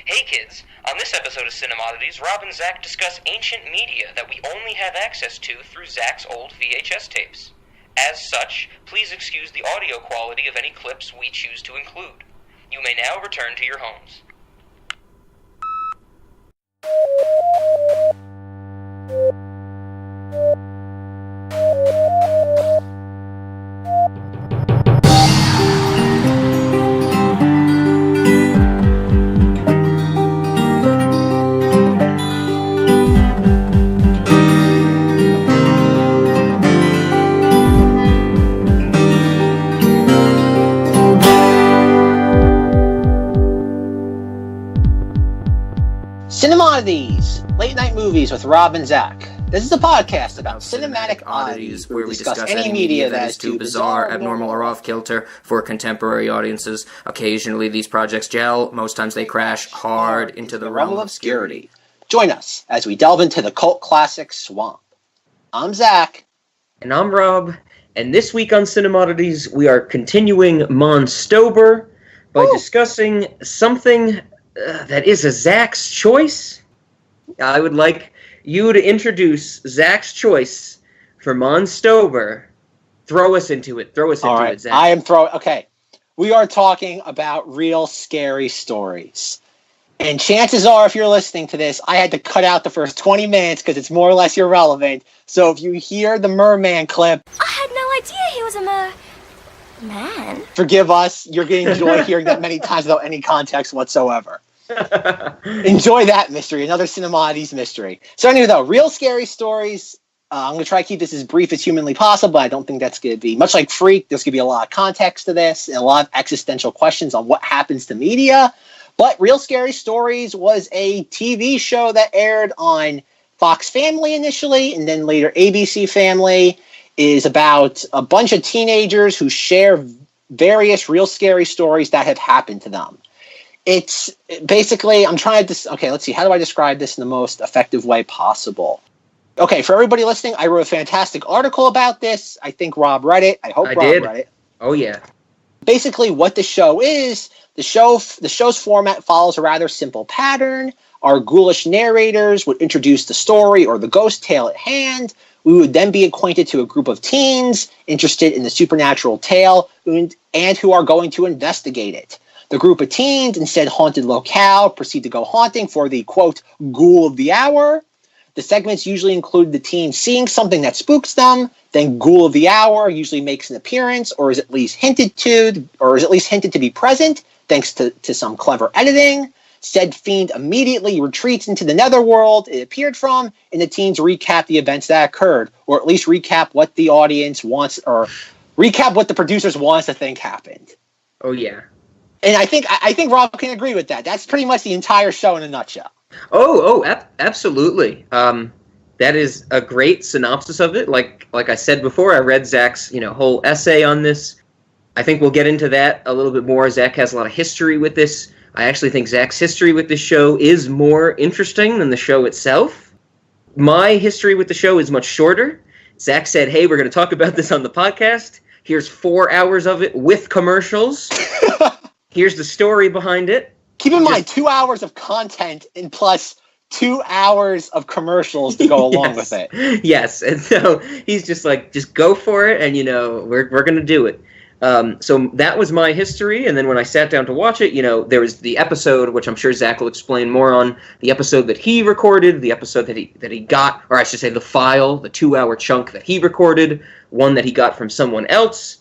Hey kids, on this episode of Cinemodities, Rob and Zack discuss ancient media that we only have access to through Zack's old VHS tapes. As such, please excuse the audio quality of any clips we choose to include. You may now return to your homes. Cinemodities, late night movies with Rob and Zack. This is a podcast about cinematic oddities where we discuss any media that is too bizarre, abnormal, or off-kilter for contemporary audiences. Occasionally these projects gel, most times they crash hard into the realm of obscurity. Join us as we delve into the cult classic swamp. I'm Zack. And I'm Rob, and this week on Cinemodities we are continuing Monstober by discussing something that is a Zack's choice. I would like you to introduce Zack's choice for Monstober. Throw us into it. It, Zack. Okay. We are talking about real scary stories. And chances are, if you're listening to this, I had to cut out the first 20 minutes because it's more or less irrelevant. So if you hear the merman clip... I had no idea he was a man. Forgive us. You're getting joy hearing that many times without any context whatsoever. Enjoy that mystery, another Cinemodities mystery. So anyway, though, real scary stories. I'm going to try to keep this as brief as humanly possible, but I don't think that's going to be much like Freak. There's going to be a lot of context to this and a lot of existential questions on what happens to media. But Real Scary Stories was a TV show that aired on Fox Family initially, and then later ABC Family. Is about a bunch of teenagers who share various real scary stories that have happened to them. It's basically, let's see, how do I describe this in the most effective way possible? Okay, for everybody listening, I wrote a fantastic article about this. I think Rob read it. I hope Rob read it. Oh, yeah. Basically, what the show is, the show's format follows a rather simple pattern. Our ghoulish narrators would introduce the story or the ghost tale at hand. We would then be acquainted to a group of teens interested in the supernatural tale and who are going to investigate it. The group of teens in said haunted locale proceed to go haunting for the, quote, ghoul of the hour. The segments usually include the teens seeing something that spooks them, then ghoul of the hour usually makes an appearance or is at least hinted to be present, thanks to some clever editing. Said fiend immediately retreats into the netherworld it appeared from, and the teens recap the events that occurred, or at least recap what the audience wants, or recap what the producers want us to think happened. Oh, yeah. And I think Rob can agree with that. That's pretty much the entire show in a nutshell. Absolutely. That is a great synopsis of it. Like I said before, I read Zack's whole essay on this. I think we'll get into that a little bit more. Zack has a lot of history with this. I actually think Zack's history with this show is more interesting than the show itself. My history with the show is much shorter. Zack said, hey, we're going to talk about this on the podcast. Here's 4 hours of it with commercials. Here's the story behind it. Keep in mind, 2 hours of content and plus 2 hours of commercials to go along with it. Yes, and so he's just like, just go for it, and we're going to do it. So that was my history, and then when I sat down to watch it, there was the episode, which I'm sure Zack will explain more on, the episode that he recorded, the episode that he got, or I should say the file, the 2 hour chunk that he recorded, one that he got from someone else.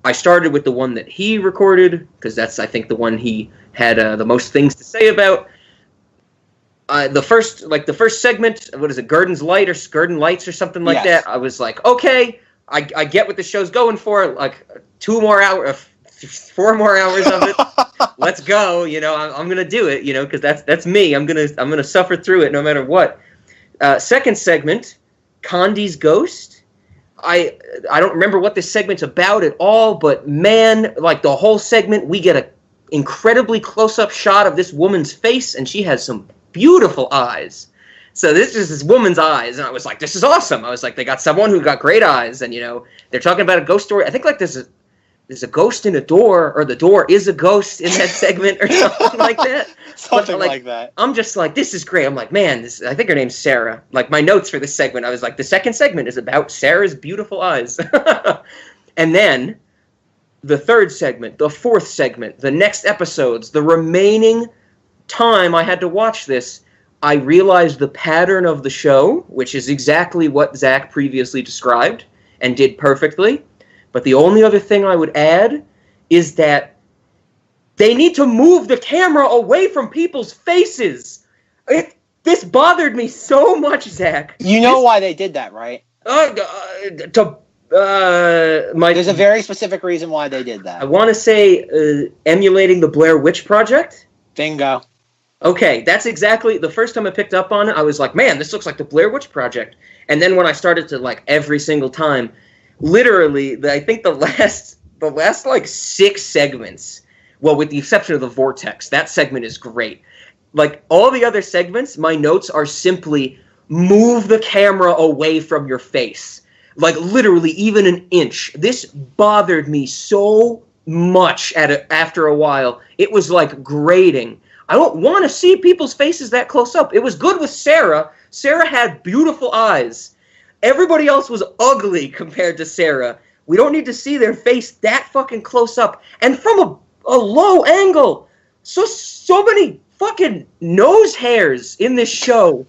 I started with the one that he recorded, because that's, I think, the one he had the most things to say about. The first segment, what is it, Garden Lights or something like that, I was like, okay, I get what the show's going for, like 4 more hours of it. Let's go, I'm going to do it, because that's me. I'm going to suffer through it no matter what. Second segment, Condi's Ghost. I don't remember what this segment's about at all, but man, like the whole segment, we get an incredibly close-up shot of this woman's face, and she has some beautiful eyes. So this is this woman's eyes, and I was like, this is awesome. I was like, they got someone who got great eyes, and they're talking about a ghost story. I think like this is there's a ghost in a door, or the door is a ghost in that segment, or something like that. Something like that. I'm just like, this is great. I'm like, man, I think her name's Sarah. Like, my notes for this segment, I was like, the second segment is about Sarah's beautiful eyes. And then the third segment, the fourth segment, the next episodes, the remaining time I had to watch this, I realized the pattern of the show, which is exactly what Zack previously described and did perfectly. But the only other thing I would add is that they need to move the camera away from people's faces. This bothered me so much, Zack. You know why they did that, right? There's a very specific reason why they did that. I want to say emulating the Blair Witch Project. Bingo. Okay, that's exactly the first time I picked up on it. I was like, man, this looks like the Blair Witch Project. And then when I started to, like, every single time, literally, I think the last like 6 segments, well, with the exception of the vortex, that segment is great. Like, all the other segments, my notes are simply move the camera away from your face. Like, literally, even an inch. This bothered me so much after a while. It was, like, grating. I don't want to see people's faces that close up. It was good with Sarah. Sarah had beautiful eyes. Everybody else was ugly compared to Sarah. We don't need to see their face that fucking close up. And from a low angle. So many fucking nose hairs in this show.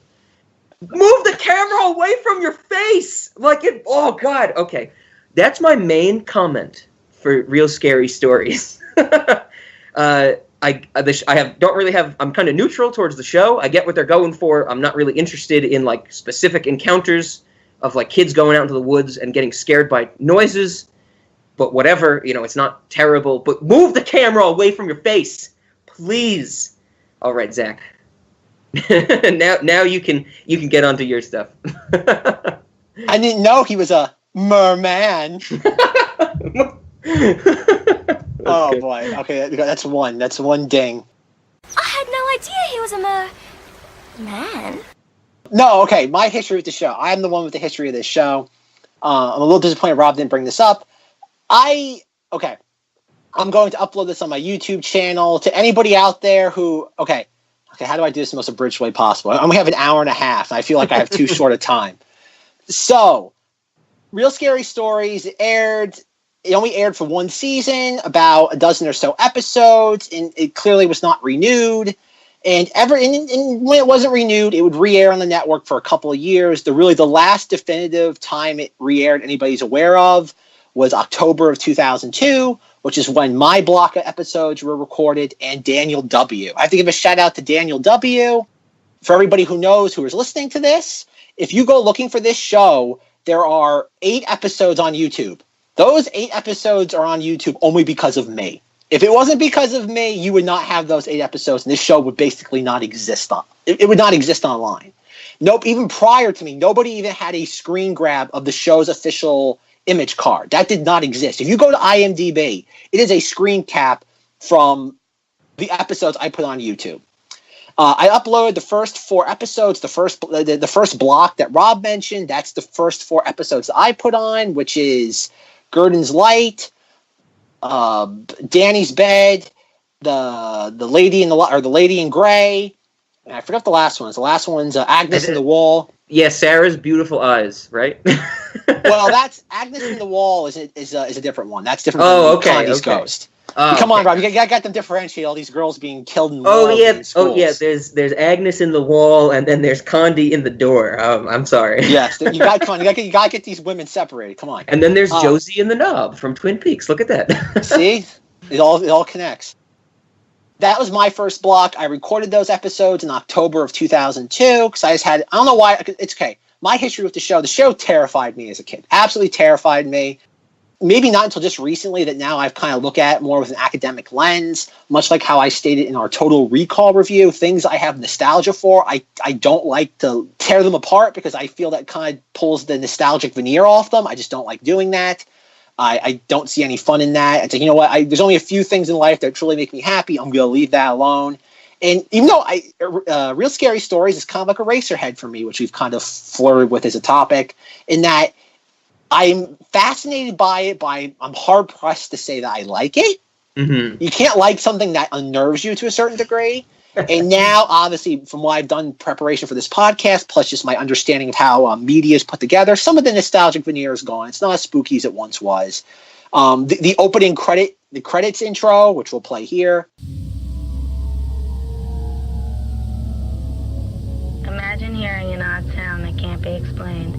Move the camera away from your face. Like it. Oh, God. Okay. That's my main comment for Real Scary Stories. I'm kind of neutral towards the show. I get what they're going for. I'm not really interested in, like, specific encounters of, like, kids going out into the woods and getting scared by noises, but whatever, it's not terrible, but move the camera away from your face, please. All right, Zack. now you can get onto your stuff. I didn't know he was a merman. Oh boy. Okay, that's one. That's one ding. I had no idea he was a man. No, okay, my history with the show. I am the one with the history of this show. I'm a little disappointed Rob didn't bring this up. I'm going to upload this on my YouTube channel to anybody out there who, okay, how do I do this in the most abridged way possible? I only have an hour and a half, and I feel like I have too short a time. So, Real Scary Stories it only aired for one season, about a dozen or so episodes, and it clearly was not renewed. And when it wasn't renewed, it would re-air on the network for a couple of years. The last definitive time it re-aired anybody's aware of was October of 2002, which is when my block of episodes were recorded, and Daniel W. I have to give a shout out to Daniel W. For everybody who knows, who is listening to this, if you go looking for this show, there are 8 episodes on YouTube. Those 8 episodes are on YouTube only because of me. If it wasn't because of me, you would not have those 8 episodes, and this show would basically not exist. It would not exist online. Nope, even prior to me, nobody even had a screen grab of the show's official image card. That did not exist. If you go to IMDb, it is a screen cap from the episodes I put on YouTube. I uploaded the first 4 episodes, the first block that Rob mentioned. That's the first 4 episodes that I put on, which is Gurdon's Light, Danny's Bed, the lady the lady in gray. And I forgot the last one. The last one's Agnes in the Wall. Yeah, Sarah's beautiful eyes, right? Well, that's Agnes in the Wall is a different one. That's different from Condi's Ghost. Come on, Rob. You got them differentiate all these girls being killed in in schools. Oh yeah. There's Agnes in the Wall, and then there's Condi in the door. I'm sorry. Yes, you got to get these women separated. Come on. And then there's Josie in the Knob from Twin Peaks. Look at that. See, it all connects. That was my first block. I recorded those episodes in October of 2002 because I don't know why. It's okay. My history with the show terrified me as a kid. Absolutely terrified me. Maybe not until just recently that now I've kind of looked at it more with an academic lens, much like how I stated in our Total Recall review. Things I have nostalgia for, I don't like to tear them apart because I feel that kind of pulls the nostalgic veneer off them. I just don't like doing that. I don't see any fun in that. It's like, you know what? There's only a few things in life that truly make me happy. I'm going to leave that alone. And even though Real Scary Stories is kind of like a Eraserhead for me, which we've kind of flirted with as a topic, in that I'm fascinated by it, but I'm hard-pressed to say that I like it. Mm-hmm. You can't like something that unnerves you to a certain degree. And now, obviously, from what I've done preparation for this podcast, plus just my understanding of how media is put together, some of the nostalgic veneer is gone. It's not as spooky as it once was. The opening credits intro, which we'll play here. Imagine hearing an odd sound that can't be explained,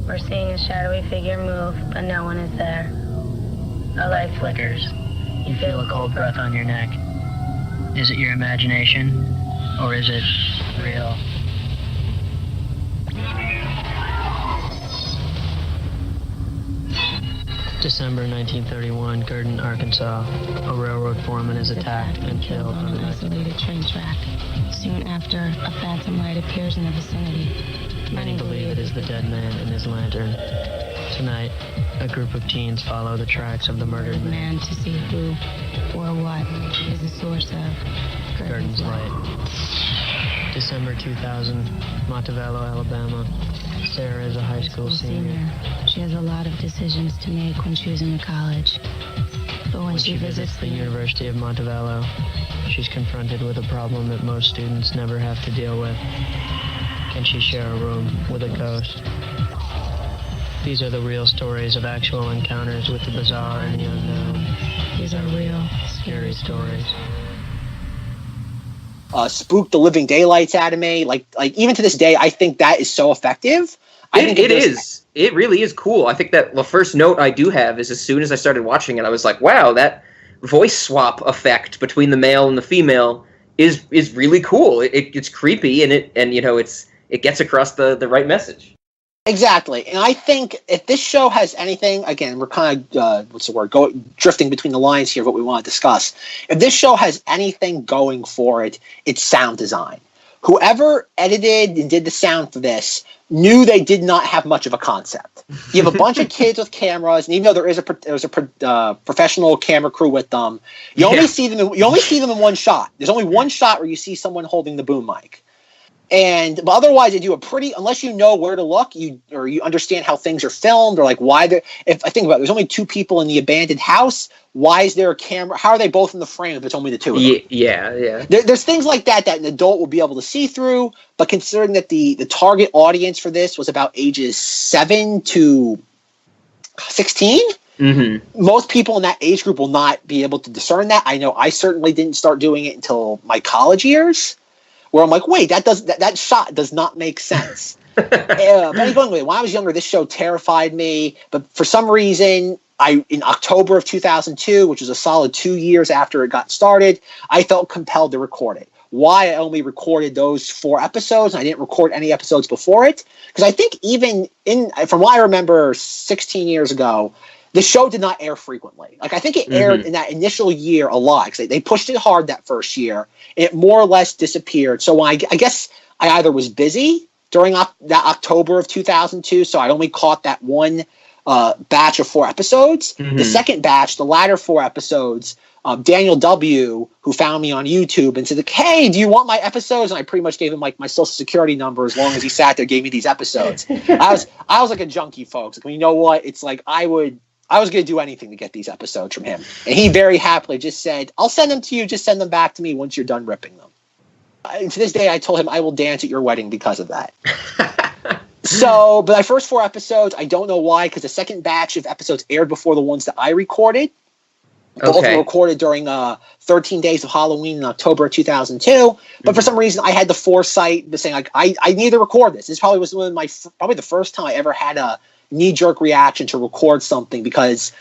or seeing a shadowy figure move, but no one is there. A light flickers. You feel a cold breath on your neck. Is it your imagination, or is it real? December 1931, Gurdon, Arkansas. A railroad foreman is attacked and killed on an isolated train track. Soon after, a phantom light appears in the vicinity. Many believe it is the dead man in his lantern. Tonight, a group of teens follow the tracks of the murdered man To see who or what is the source of Gurdon's light. December 2000, Montevallo, Alabama. Sarah is a high school senior. She has a lot of decisions to make when choosing a college. But when she visits the University of Montevallo, she's confronted with a problem that most students never have to deal with. Can she share a room with a ghost? These are the real stories of actual encounters with the bizarre and the unknown. These are real, scary stories. Spook the living daylights out of me. Like even to this day, I think that is so effective. I think it is. It really is cool. I think that the first note I do have is as soon as I started watching it, I was like, wow, that voice swap effect between the male and the female is really cool. It's creepy and it gets across the right message. Exactly. And I think if this show has anything, again, we're kind of, drifting between the lines here of what we want to discuss. If this show has anything going for it, it's sound design. Whoever edited and did the sound for this knew they did not have much of a concept. You have a bunch of kids with cameras, and even though there's a professional camera crew with them, you only see them in one shot. There's only one shot where you see someone holding the boom mic. But otherwise, they do unless you know where to look, you understand how things are filmed, or like if I think about it, there's only two people in the abandoned house. Why is there a camera? How are they both in the frame if it's only the two of them? Yeah. There's things like that an adult will be able to see through, but considering that the target audience for this was about ages 7 to 16, most people in that age group will not be able to discern that. I know I certainly didn't start doing it until my college years, where I'm like, wait, that shot does not make sense. But anyway, when I was younger, this show terrified me. But for some reason, in October of 2002, which was a solid 2 years after it got started, I felt compelled to record it. Why I only recorded those 4 episodes, and I didn't record any episodes before it, because I think even from what I remember 16 years ago, the show did not air frequently. Like I think it aired in that initial year a lot, because they pushed it hard that first year, and it more or less disappeared. So I guess I either was busy during that October of 2002, so I only caught that one batch of 4 episodes. The second batch, the latter 4 episodes, Daniel W., who found me on YouTube and said, like, hey, do you want my episodes? And I pretty much gave him like my social security number as long as he sat there, gave me these episodes. I was like a junkie, folks. Like, you know what? It's like I was going to do anything to get these episodes from him. And he very happily just said, I'll send them to you. Just send them back to me once you're done ripping them. And to this day, I told him I will dance at your wedding because of that. But my first 4 episodes, I don't know why, because the second batch of episodes aired before the ones that I recorded. Both were recorded during 13 Days of Halloween in October of 2002. But for some reason, I had the foresight to saying, like, I need to record this. This probably was probably the first time I ever had a knee-jerk reaction to record something, because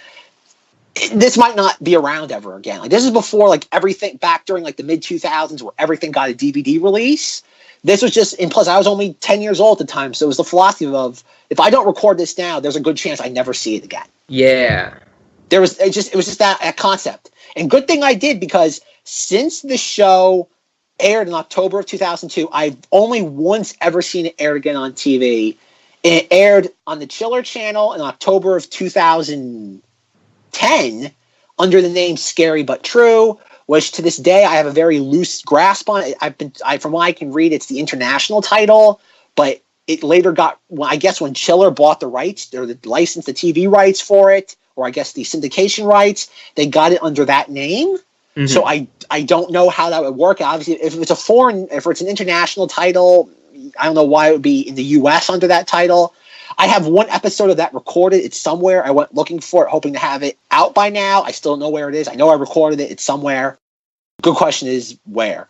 this might not be around ever again. Like, this is before like everything back during like the mid-2000s where everything got a DVD release. This was just, and plus I was only 10 years old at the time, so it was the philosophy of, if I don't record this now, there's a good chance I never see it again. Yeah. It was just that concept. And good thing I did, because since the show aired in October of 2002, I've only once ever seen it aired again on TV. And it aired on the Chiller channel in October of 2010 under the name Scary But True, which to this day I have a very loose grasp on it. From what I can read, it's the international title, but it later got, well, I guess when Chiller bought the rights, or the license, the TV rights for it, or I guess the syndication rights, they got it under that name. Mm-hmm. So I don't know how that would work. Obviously, if it's an international title, I don't know why it would be in the U.S. under that title. I have one episode of that recorded. It's somewhere. I went looking for it, hoping to have it out by now. I still don't know where it is. I know I recorded it. It's somewhere. Good question is where.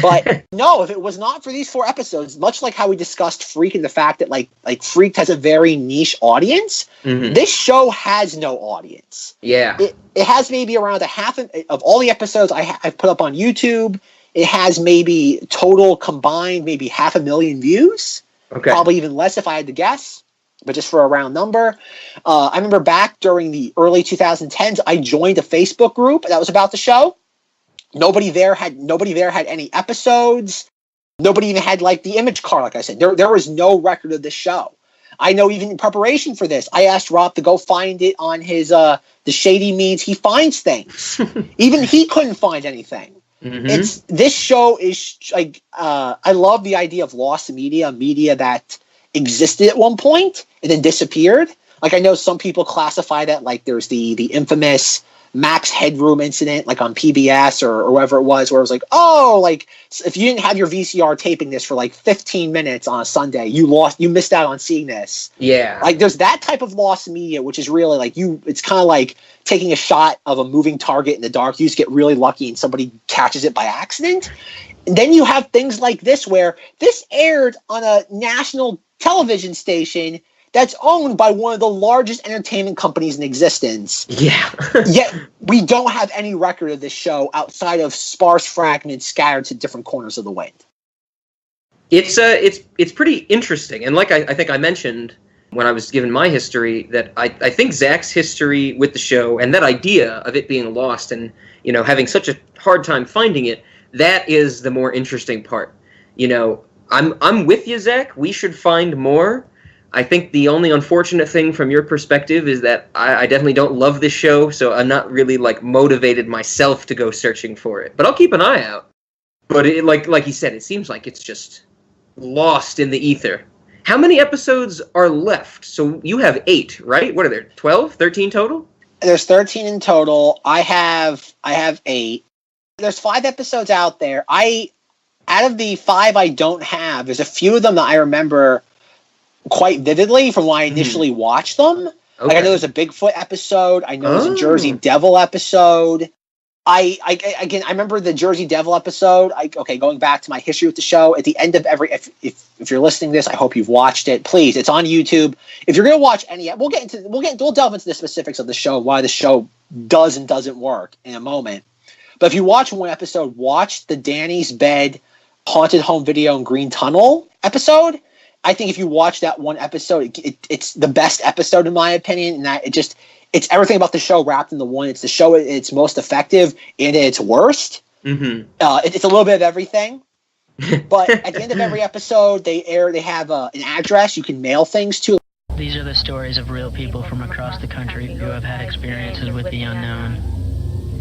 But no, if it was not for these 4 episodes, much like how we discussed Freak and the fact that like Freak has a very niche audience, this show has no audience. Yeah. It has maybe around a half of all the episodes I've put up on YouTube. It has maybe total combined maybe 500,000 views. Okay. Probably even less if I had to guess, but just for a round number. I remember back during the early 2010s, I joined a Facebook group that was about the show. Nobody there had any episodes. Nobody even had like the image card, like I said. There was no record of this show. I know even in preparation for this, I asked Rob to go find it on his the shady means he finds things. Even he couldn't find anything. This show is like I love the idea of lost media that existed at one point and then disappeared. Like I know some people classify that like there's the infamous Max Headroom incident, like on PBS or wherever it was, where it was like, oh, like if you didn't have your VCR taping this for like 15 minutes on a Sunday, you missed out on seeing this. Yeah. Like there's that type of lost media, which is really like it's kind of like taking a shot of a moving target in the dark. You just get really lucky and somebody catches it by accident. And then you have things like this, where this aired on a national television station that's owned by one of the largest entertainment companies in existence. Yeah. Yet we don't have any record of this show outside of sparse fragments scattered to different corners of the wind. It's pretty interesting. And like I think I mentioned when I was given my history, that I think Zack's history with the show and that idea of it being lost and, you know, having such a hard time finding it, that is the more interesting part. You know, I'm with you, Zack. We should find more. I think the only unfortunate thing from your perspective is that I definitely don't love this show, so I'm not really like motivated myself to go searching for it. But I'll keep an eye out. But like you said, it seems like it's just lost in the ether. How many episodes are left? So you have 8, right? What are there? 12, 13 total? There's 13 in total. I have 8. There's 5 episodes out there. Out of the 5 I don't have, there's a few of them that I remember quite vividly from when I initially watched them. Okay. Like I know there's a Bigfoot episode. I know there's a Jersey Devil episode. I remember the Jersey Devil episode. Going back to my history with the show, at the end of every, if you're listening to this, I hope you've watched it. Please, it's on YouTube. If you're gonna watch any, we'll delve into the specifics of the show, why the show does and doesn't work in a moment. But if you watch one episode, watch the Danny's Bed Haunted Home Video in Green Tunnel episode. I think if you watch that one episode, it's the best episode in my opinion, and that it's everything about the show wrapped into one. It's the show at its most effective and at its worst. Mm-hmm. It's a little bit of everything. But at the end of every episode, they have an address you can mail things to. These are the stories of real people from across the country who have had experiences with the unknown.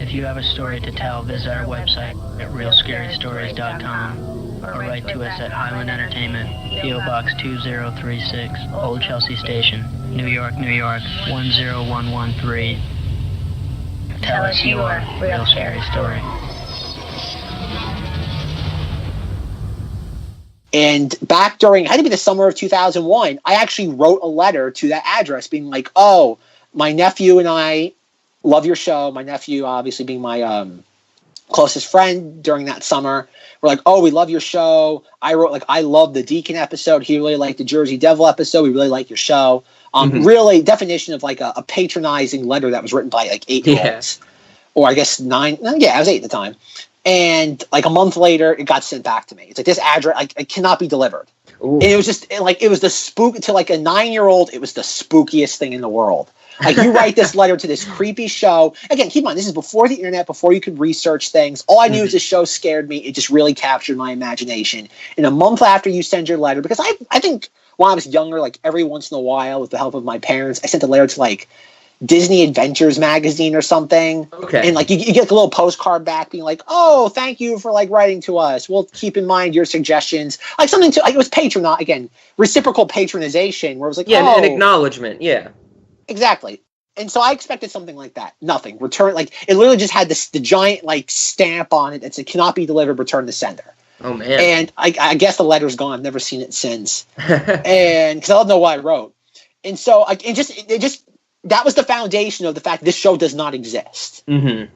If you have a story to tell, visit our website at realscarystories.com. or write to us at Highland Entertainment, P.O. Box 2036, Old Chelsea Station, New York, New York, 10113. Tell us your real scary story. And back during, it had to be the summer of 2001, I actually wrote a letter to that address being like, oh, my nephew and I love your show. My nephew obviously being my closest friend during that summer. We're like, oh, we love your show. I wrote, like, I love the Deacon episode. He really liked the Jersey Devil episode. We really like your show. Really, definition of like a patronizing letter that was written by like 8-year-olds. Yeah. Or I guess 9. Yeah, I was 8 at the time. And like a month later, it got sent back to me. It's like, this address, it cannot be delivered. Ooh. And it was just it was the spook to like a 9-year-old. It was the spookiest thing in the world. Like, you write this letter to this creepy show. Again, keep in mind, this is before the internet, before you could research things. All I knew is this show scared me. It just really captured my imagination. And a month after you send your letter, because I think when I was younger, like every once in a while, with the help of my parents, I sent a letter to like Disney Adventures magazine or something. Okay. And like you get a little postcard back being like, oh, thank you for like writing to us. We'll keep in mind your suggestions. Like something to, like, it was reciprocal patronization where it was like, an acknowledgement. Yeah. Exactly. And so I expected something like that. Nothing. Return, like it literally just had the giant like stamp on it that said cannot be delivered, return to sender. Oh man. And I guess the letter's gone. I've never seen it since. And because I don't know what I wrote. And so it just that was the foundation of the fact this show does not exist. Mm-hmm.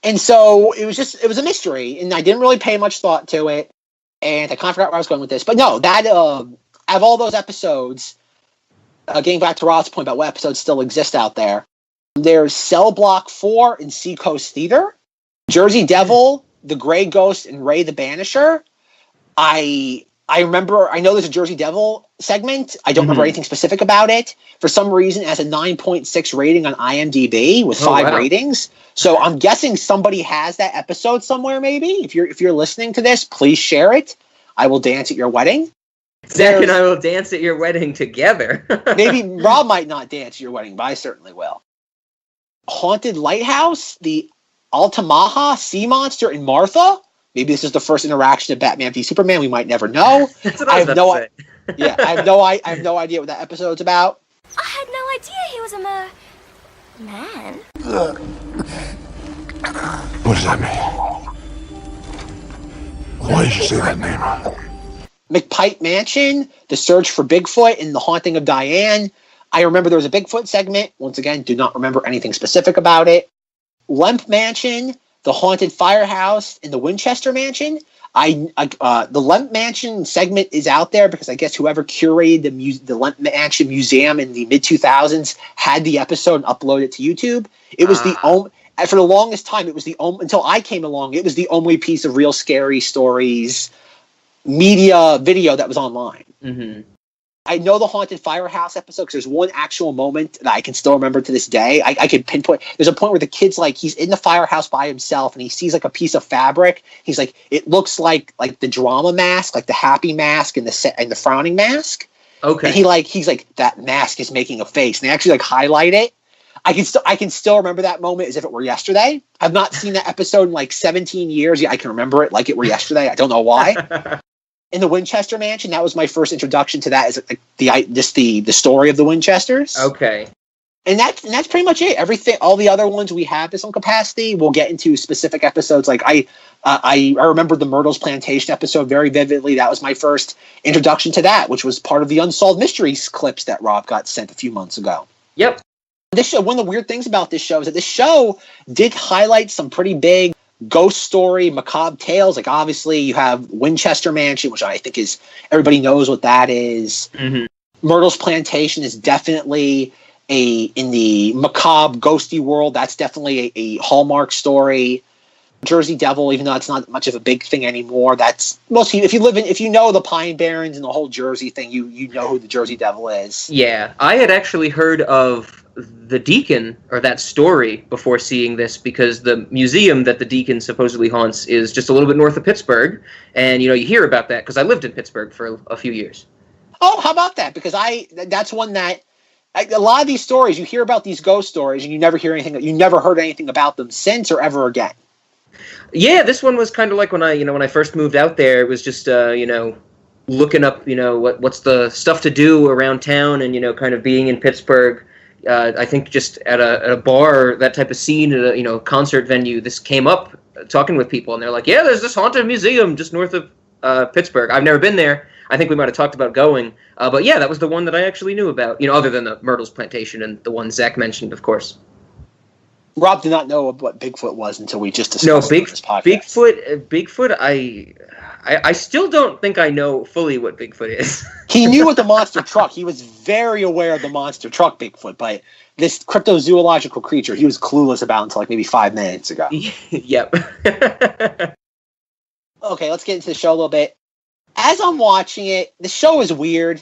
And so it was a mystery, and I didn't really pay much thought to it. And I kind of forgot where I was going with this. But no, that out of all those episodes, getting back to Rob's point about what episodes still exist out there, there's Cell Block 4 in Seacoast Theater, Jersey Devil, The Grey Ghost, and Ray the Banisher. I remember, I know there's a Jersey Devil segment. I don't remember anything specific about it. For some reason, it has a 9.6 rating on IMDb with 5 ratings. So I'm guessing somebody has that episode somewhere, maybe. If you're listening to this, please share it. I will dance at your wedding. Zack and I will dance at your wedding together. Maybe Rob might not dance at your wedding, but I certainly will. Haunted Lighthouse, the Altamaha Sea Monster in Martha. Maybe this is the first interaction of Batman v Superman. We might never know. That's what I have no I have no idea what that episode's about. I had no idea he was a man. What does that mean? Why did you say that name? McPike Mansion, The Search for Bigfoot, and The Haunting of Diane. I remember there was a Bigfoot segment. Once again, do not remember anything specific about it. Lemp Mansion, The Haunted Firehouse, and The Winchester Mansion. The Lemp Mansion segment is out there because I guess whoever curated the Lemp Mansion Museum in the mid-2000s had the episode and uploaded it to YouTube. It was the only, for the longest time, it was the only, until I came along, it was the only piece of real scary stories media video that was online. Mm-hmm. I know the Haunted Firehouse episode because there's one actual moment that I can still remember to this day. I can pinpoint. There's a point where the kid's like, he's in the firehouse by himself and he sees like a piece of fabric. He's like, it looks like the drama mask, like the happy mask and the frowning mask. Okay. And he's like, that mask is making a face. And they actually like highlight it. I can still remember that moment as if it were yesterday. I've not seen that episode in like 17 years. Yeah, I can remember it like it were yesterday. I don't know why. In the Winchester Mansion, that was my first introduction to that. Is like the story of the Winchesters. Okay, and that's pretty much it. Everything, all the other ones we have to some capacity. We'll get into specific episodes. Like I remember the Myrtle's Plantation episode very vividly. That was my first introduction to that, which was part of the Unsolved Mysteries clips that Rob got sent a few months ago. Yep. This show. One of the weird things about this show is that this show did highlight some pretty big ghost story, macabre tales. Like obviously you have Winchester Mansion, which I think is everybody knows what that is. Mm-hmm. Myrtle's Plantation is definitely in the macabre ghosty world. That's definitely a Hallmark story. Jersey Devil, even though it's not much of a big thing anymore, that's mostly if you know the Pine Barrens and the whole Jersey thing, you know who the Jersey Devil is. Yeah, I had actually heard of the Deacon, or that story, before seeing this, because the museum that the Deacon supposedly haunts is just a little bit north of Pittsburgh, and you hear about that because I lived in Pittsburgh for a few years. Oh, how about that? Because that's one that a lot of these stories, you hear about these ghost stories and you never heard anything about them since or ever again. Yeah, this one was kind of like when I first moved out there. It was just looking up what's the stuff to do around town, and kind of being in Pittsburgh. I think just at a bar, that type of scene at a concert venue, this came up talking with people, and they're like, yeah, there's this haunted museum just north of Pittsburgh. I've never been there. I think we might have talked about going, but yeah, that was the one that I actually knew about. Other than the Myrtle's Plantation and the one Zack mentioned, of course. Rob did not know what Bigfoot was until we just discussed it on this podcast. Bigfoot. I still don't think I know fully what Bigfoot is. He knew what the monster truck. He was very aware of the monster truck Bigfoot, but this cryptozoological creature he was clueless about until like maybe 5 minutes ago. Yep. Okay, let's get into the show a little bit. As I'm watching it, the show is weird.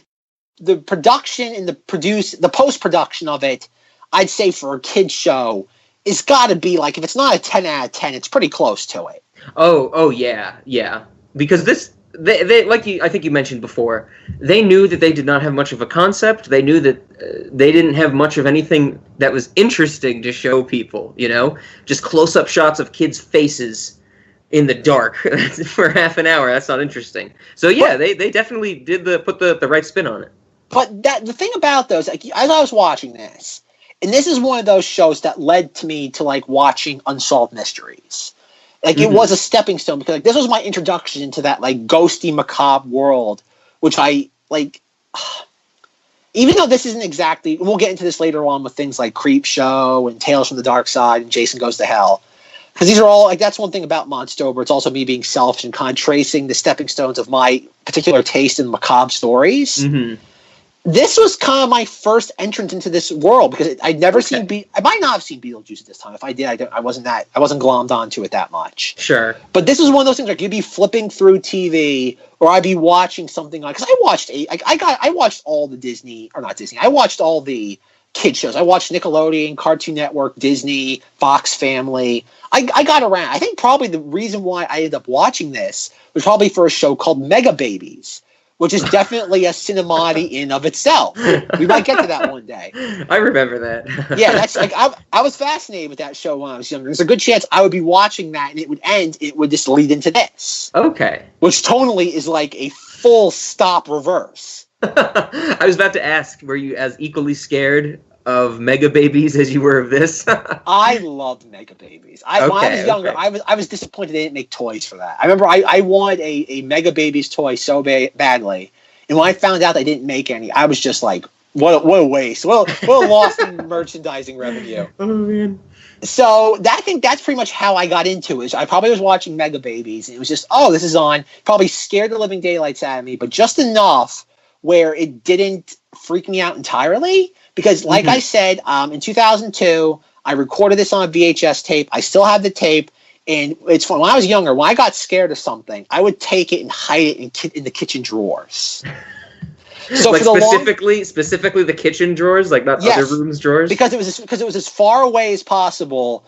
The production and the post-production of it, I'd say for a kid's show, is got to be like, if it's not a 10 out of 10, it's pretty close to it. Oh yeah. Because this, they like I think you mentioned before, they knew that they did not have much of a concept. They knew that they didn't have much of anything that was interesting to show people, just close-up shots of kids' faces in the dark for half an hour. That's not interesting. So yeah, they definitely did put the right spin on it. But the thing about those, like, as I was watching this, and this is one of those shows that led to me to like watching Unsolved Mysteries. Like, it was a stepping stone, because like this was my introduction into that like ghosty, macabre world, which I like. Even though this isn't exactly, we'll get into this later on with things like Creep Show and Tales from the Dark Side and Jason Goes to Hell, because these are all like, that's one thing about Monstober. It's also me being selfish and kind of tracing the stepping stones of my particular taste in macabre stories. Mm-hmm. This was kind of my first entrance into this world, because I'd never seen. I might not have seen Beetlejuice at this time. If I did, I wasn't glommed onto it that much. Sure. But this was one of those things like you'd be flipping through TV, or I'd be watching something like, because I watched all the Disney, or not Disney. I watched all the kid shows. I watched Nickelodeon, Cartoon Network, Disney, Fox Family. I got around. I think probably the reason why I ended up watching this was probably for a show called Mega Babies, which is definitely a Cinemoddity in of itself. We might get to that one day. I remember that. Yeah, that's like I was fascinated with that show when I was younger. There's a good chance I would be watching that, and it would end. It would just lead into this. Okay. Which tonally is like a full stop reverse. I was about to ask, were you as equally scared of Mega Babies as you were of this? I loved Mega Babies. When I was younger, I was disappointed they didn't make toys for that. I remember I wanted a Mega Babies toy so badly, and when I found out they didn't make any, I was just like, what a waste. What a loss in merchandising revenue. Oh, man. So I think that's pretty much how I got into it. I probably was watching Mega Babies, and it was just, oh, this is on. Probably scared the living daylights out of me, but just enough where it didn't freak me out entirely. Because, like I said, in 2002, I recorded this on a VHS tape. I still have the tape, and it's fun. When I was younger, when I got scared of something, I would take it and hide it in the kitchen drawers. So like specifically the kitchen drawers, like not other rooms' drawers, because it was as far away as possible,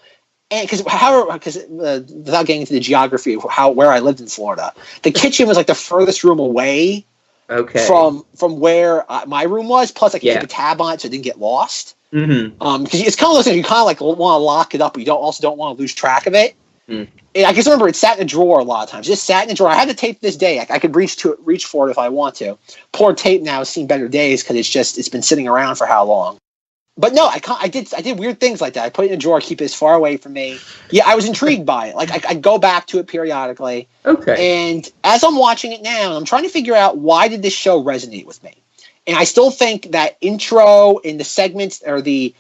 and because without getting into the geography of where I lived in Florida, the kitchen was like the furthest room away. Okay. From where my room was, plus I could keep a tab on it so it didn't get lost. Mm-hmm. Because it's kind of those things you kind of like want to lock it up, but you don't want to lose track of it. Mm. And I just remember it sat in a drawer a lot of times. It just sat in a drawer. I had the tape this day. I could reach for it if I want to. Poor tape now has seen better days because it's been sitting around for how long. But no, I did weird things like that. I put it in a drawer, keep it as far away from me. Yeah, I was intrigued by it. Like I'd go back to it periodically. Okay. And as I'm watching it now, I'm trying to figure out, why did this show resonate with me? And I still think that intro and the segments, or I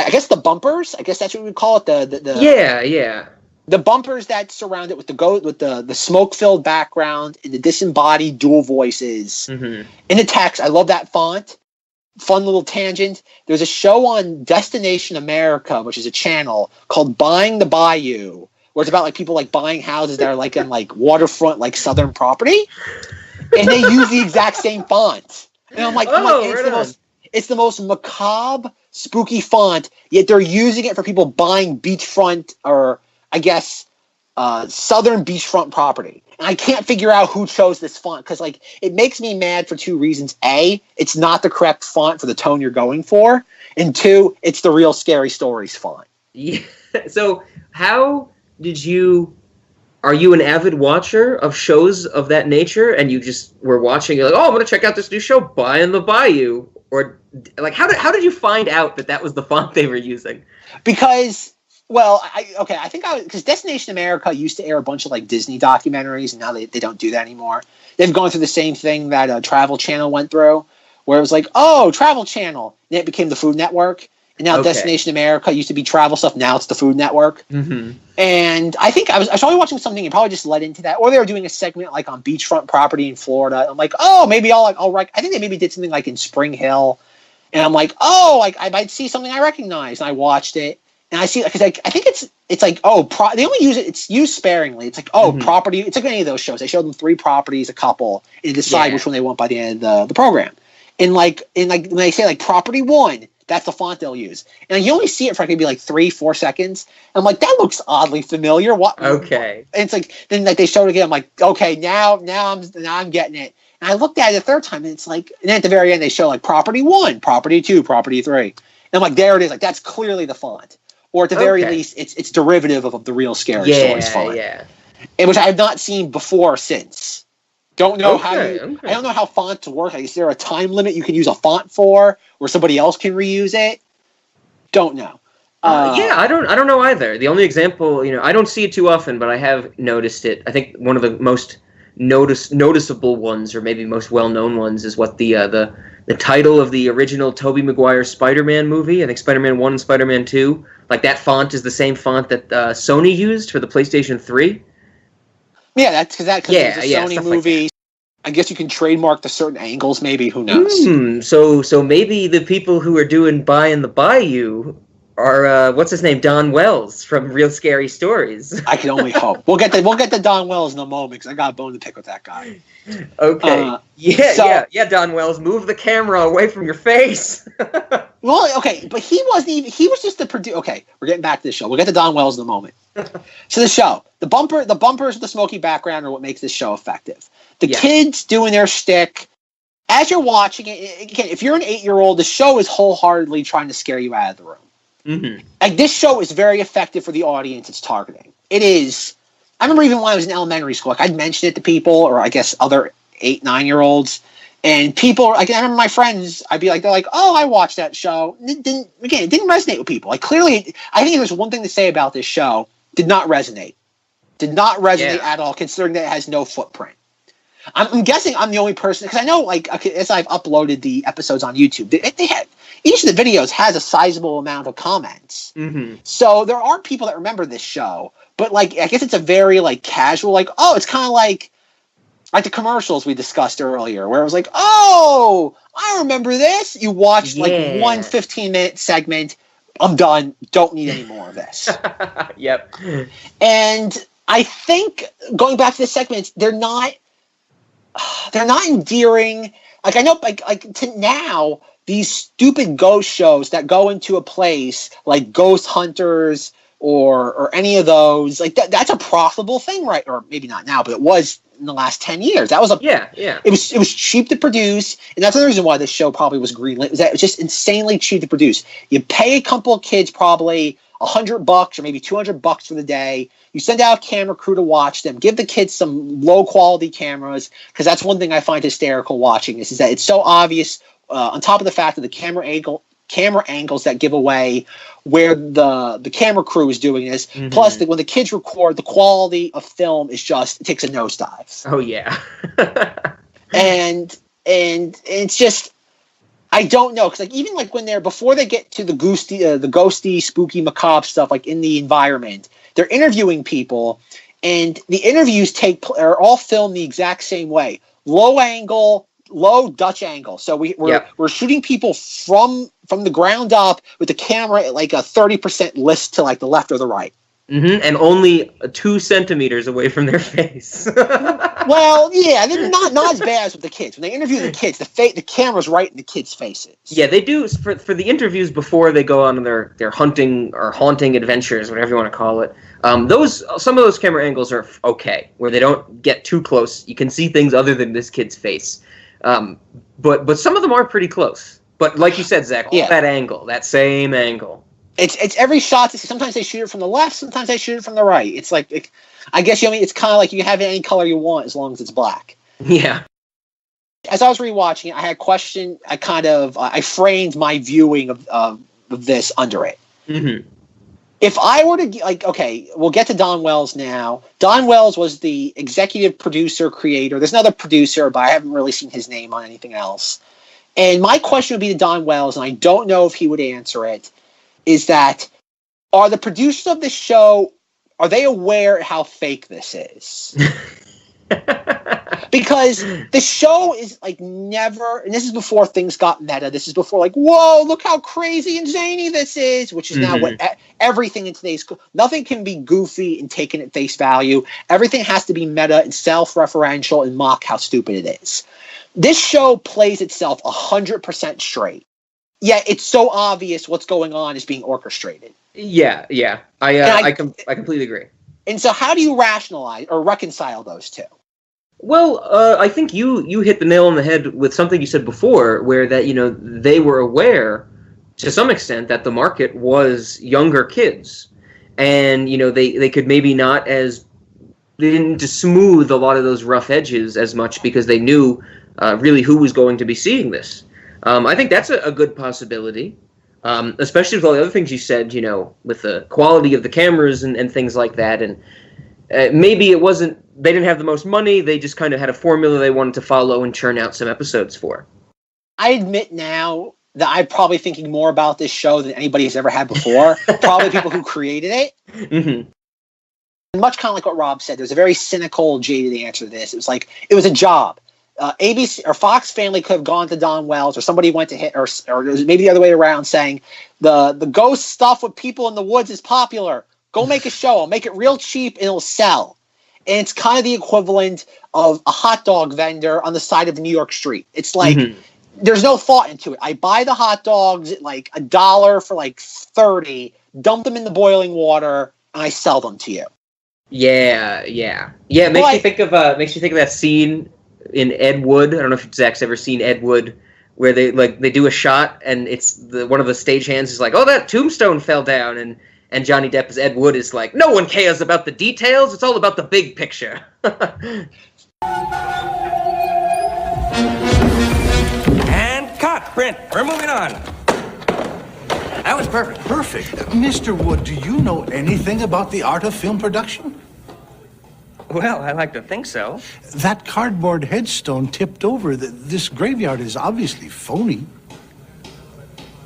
guess the bumpers. I guess that's what we would call it. The bumpers that surround it with the smoke-filled background and the disembodied dual voices. Mm-hmm. In the text, I love that font. Fun little tangent. There's a show on Destination America, which is a channel, called Buying the Bayou, where it's about like people like buying houses that are like in like waterfront, like southern property, and they use the exact same font. And I'm like, it's the most macabre, spooky font, yet they're using it for people buying beachfront, or I guess southern beachfront property. And I can't figure out who chose this font, because like it makes me mad for two reasons. A, it's not the correct font for the tone you're going for, and two, it's the Real Scary Stories font. Yeah. So how did you? Are you an avid watcher of shows of that nature, and you just were watching? You're like, oh, I'm going to check out this new show, Buying the Bayou, or like how did you find out that was the font they were using? Because. Well, I think because Destination America used to air a bunch of like Disney documentaries, and now they don't do that anymore. They've gone through the same thing that Travel Channel went through, where it was like, oh, Travel Channel, and it became the Food Network, and now Destination America used to be travel stuff, now it's the Food Network. Mm-hmm. And I think I was probably watching something and probably just led into that, or they were doing a segment like on beachfront property in Florida. I'm like, oh, maybe I'll I think they maybe did something like in Spring Hill, and I'm like, oh, like I might see something I recognize, and I watched it. And I see, because I think it's like, they only use it, it's used sparingly. It's like, property, it's like any of those shows. They show them 3 properties, a couple, and decide which one they want by the end of the program. And like when they say like property 1, that's the font they'll use. And you only see it for maybe like 3-4 seconds. And I'm like, that looks oddly familiar. What? Okay. And it's like, then like they showed it again. I'm like, okay, now I'm getting it. And I looked at it a third time, and it's like, and then at the very end they show like property 1, property 2, property 3. And I'm like, there it is. Like that's clearly the font. Or at the very least, it's derivative of the real scary stories font. Yeah. And which I have not seen before or since. Don't know I don't know how fonts work. Is there a time limit you can use a font for, or somebody else can reuse it? Don't know. I don't know either. The only example, I don't see it too often, but I have noticed it. I think one of the most noticeable ones, or maybe most well-known ones, is what the title of the original Tobey Maguire Spider-Man movie. I think Spider-Man 1 and Spider-Man 2. Like that font is the same font that Sony used for the PlayStation 3. Yeah, that's because it's a Sony movie. Like I guess you can trademark the certain angles, maybe. Who knows? So maybe the people who are doing Bye in the Bayou are what's his name, Don Wells from Real Scary Stories. I can only hope. We'll get to Don Wells in a moment because I got a bone to pick with that guy. Okay. Don Wells, move the camera away from your face. Well, okay, but he wasn't even. He was just the producer. Okay, we're getting back to the show. We'll get to Don Wells in a moment. So the show, the bumpers with the smoky background are what makes this show effective. The kids doing their shtick. As you're watching it, again, if you're an 8-year-old, the show is wholeheartedly trying to scare you out of the room. Mm-hmm. Like this show is very effective for the audience it's targeting. It is. I remember even when I was in elementary school, like I'd mention it to people, or I guess other 8-9-year-olds, and people. Like I remember my friends, I'd be like, they're like, "Oh, I watched that show." It didn't resonate with people. Like clearly, I think there's one thing to say about this show: did not resonate at all, considering that it has no footprint. I'm guessing I'm the only person, because I know, like, as I've uploaded the episodes on YouTube, they had each of the videos has a sizable amount of comments. Mm-hmm. So there are people that remember this show, but like, I guess it's a very like casual, like, oh, it's kind of like the commercials we discussed earlier, where it was like, oh, I remember this. You watched like one 15-minute segment. I'm done. Don't need any more of this. Yep. And I think going back to the segments, they're not endearing. Like I know, like to now, these stupid ghost shows that go into a place like Ghost Hunters or any of those, like that's a profitable thing, right? Or maybe not now, but it was in the last 10 years. That was It was cheap to produce, and that's the reason why this show probably was greenlit. Was that it was just insanely cheap to produce. You pay a couple of kids probably $100 or maybe $200 for the day. You send out a camera crew to watch them. Give the kids some low quality cameras, because that's one thing I find hysterical watching this, is that it's so obvious. On top of the fact that the camera angles that give away where the camera crew is doing this. Mm-hmm. Plus, when the kids record, the quality of film is just, it takes a nosedive. Oh yeah. and it's just, I don't know, because like even like when before they get to the ghosty, spooky, macabre stuff, like in the environment, they're interviewing people, and the interviews are all filmed the exact same way: low Dutch angle. So we're shooting people from the ground up with the camera at like a 30% list to like the left or the right. Mm-hmm. And only 2 centimeters away from their face. Well, yeah, they're not as bad as with the kids. When they interview the kids, the camera's right in the kids' faces. Yeah, they do for the interviews before they go on their hunting or haunting adventures, whatever you want to call it. Some of those camera angles are okay, where they don't get too close. You can see things other than this kid's face. But some of them are pretty close. But like you said, Zach, that same angle. It's every shot. Sometimes they shoot it from the left. Sometimes they shoot it from the right. It's like, I guess it's kind of like you can have it any color you want as long as it's black. Yeah. As I was rewatching it, I had a question. I framed my viewing of this under it. Mm-hmm. If I were to we'll get to Don Wells now. Don Wells was the executive producer, creator. There's another producer, but I haven't really seen his name on anything else. And my question would be to Don Wells, and I don't know if he would answer it, is that, are the producers of this show, are they aware how fake this is? Because the show is like never, and this is before things got meta, this is before like, whoa, look how crazy and zany this is, which is now what everything in today's, nothing can be goofy and taken at face value. Everything has to be meta and self-referential and mock how stupid it is. This show plays itself 100% straight. yet it's so obvious what's going on is being orchestrated. Yeah. I completely agree. And so how do you rationalize or reconcile those two? Well, I think you hit the nail on the head with something you said before, where that, they were aware to some extent that the market was younger kids. And, they could maybe not they didn't smooth a lot of those rough edges as much because they knew really who was going to be seeing this. I think that's a good possibility, especially with all the other things you said, with the quality of the cameras and things like that. And maybe they didn't have the most money, they just kind of had a formula they wanted to follow and churn out some episodes for. I admit now that I'm probably thinking more about this show than anybody has ever had before. Probably people who created it. Mm-hmm. Much kind of like what Rob said, there's a very cynical, jaded answer to this. It was like, it was a job. ABC or Fox Family could have gone to Don Wells, or somebody went to hit, or it was maybe the other way around, saying the ghost stuff with people in the woods is popular. Go make a show. I'll make it real cheap and it'll sell. And it's kind of the equivalent of a hot dog vendor on the side of New York Street. It's like, there's no thought into it. I buy the hot dogs at like $1 for like 30, dump them in the boiling water, and I sell them to you. Yeah. It makes you think of that scene in Ed Wood. I don't know if Zach's ever seen Ed Wood, where they do a shot and it's one of the stagehands is like, oh, that tombstone fell down, and Johnny Depp as Ed Wood is like, no one cares about the details. It's all about the big picture. And cut. Brent, we're moving on. That was perfect. Perfect. Mr. Wood, do you know anything about the art of film production? Well, I like to think so. That cardboard headstone tipped over. This graveyard is obviously phony.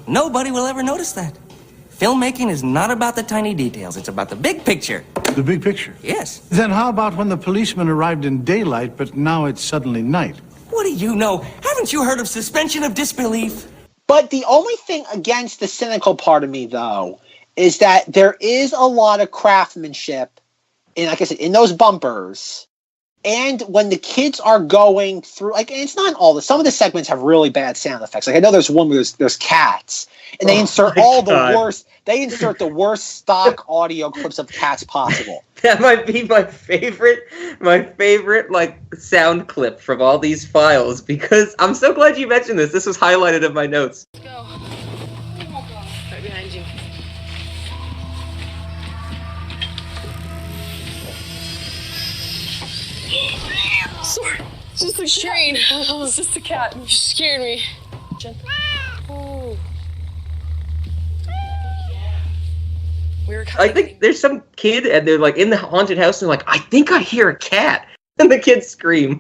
Nobody will ever notice that. Filmmaking is not about the tiny details. It's about the big picture. The big picture? Yes. Then how about when the policeman arrived in daylight, but now it's suddenly night? What do you know? Haven't you heard of suspension of disbelief? But the only thing against the cynical part of me, though, is that there is a lot of craftsmanship in, like I said, in those bumpers. And when the kids are going through, like, and it's not all the, some of the segments have really bad sound effects. Like, I know there's one where there's cats, and they insert all the worst, they insert the worst stock audio clips of cats possible. That might be my favorite, like, sound clip from all these files, because I'm so glad you mentioned this. This was highlighted in my notes. Let's go. Right behind you. Sorry. It's just a train. It's just a cat. You scared me. Oh. I think there's some kid and they're like in the haunted house and they're like, I think I hear a cat. And the kids scream.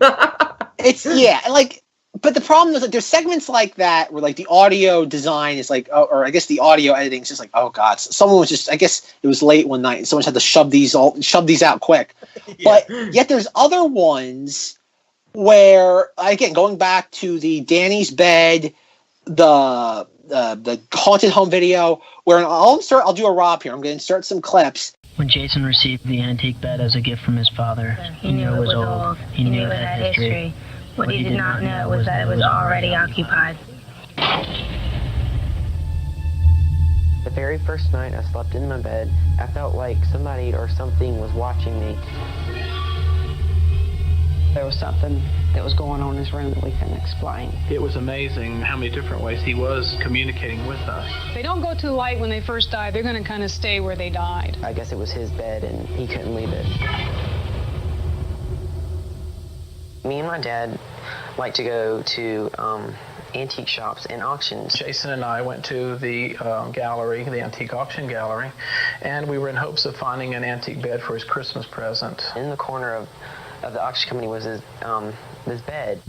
It's, yeah, like, but the problem is that there's segments like that where like the audio design is like, or I guess the audio editing is just like, oh God, someone was just, I guess it was late one night and someone had to shove these out quick. Yeah. But yet there's other ones where, again, going back to the Danny's bed, the haunted home video, where I'll do a Rob here. I'm going to insert some clips. When Jason received the antique bed as a gift from his father, he knew it was old. He knew it had history. What he did not know was that it was already occupied. The very first night I slept in my bed, I felt like somebody or something was watching me. There was something that was going on in his room that we couldn't explain. It was amazing how many different ways he was communicating with us. They don't go to the light when they first die. They're going to kind of stay where they died. I guess it was his bed and he couldn't leave it. Me and my dad like to go to antique shops and auctions. Jason and I went to the gallery, the antique auction gallery, and we were in hopes of finding an antique bed for his Christmas present. In the corner of the auction company was his bed.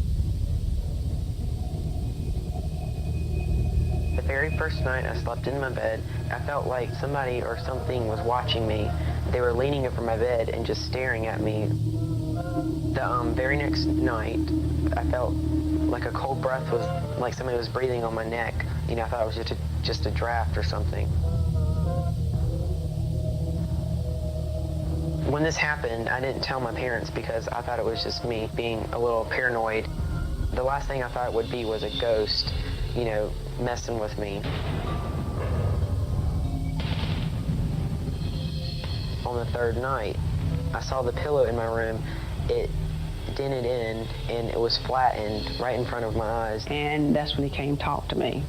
The very first night I slept in my bed, I felt like somebody or something was watching me. They were leaning over my bed and just staring at me. The very next night, I felt like a cold breath was like somebody was breathing on my neck. You know, I thought it was just a draft or something. When this happened, I didn't tell my parents because I thought it was just me being a little paranoid. The last thing I thought it would be was a ghost, you know, messing with me. On the third night, I saw the pillow in my room. It dented in, and it was flattened right in front of my eyes. And that's when he came talk to me.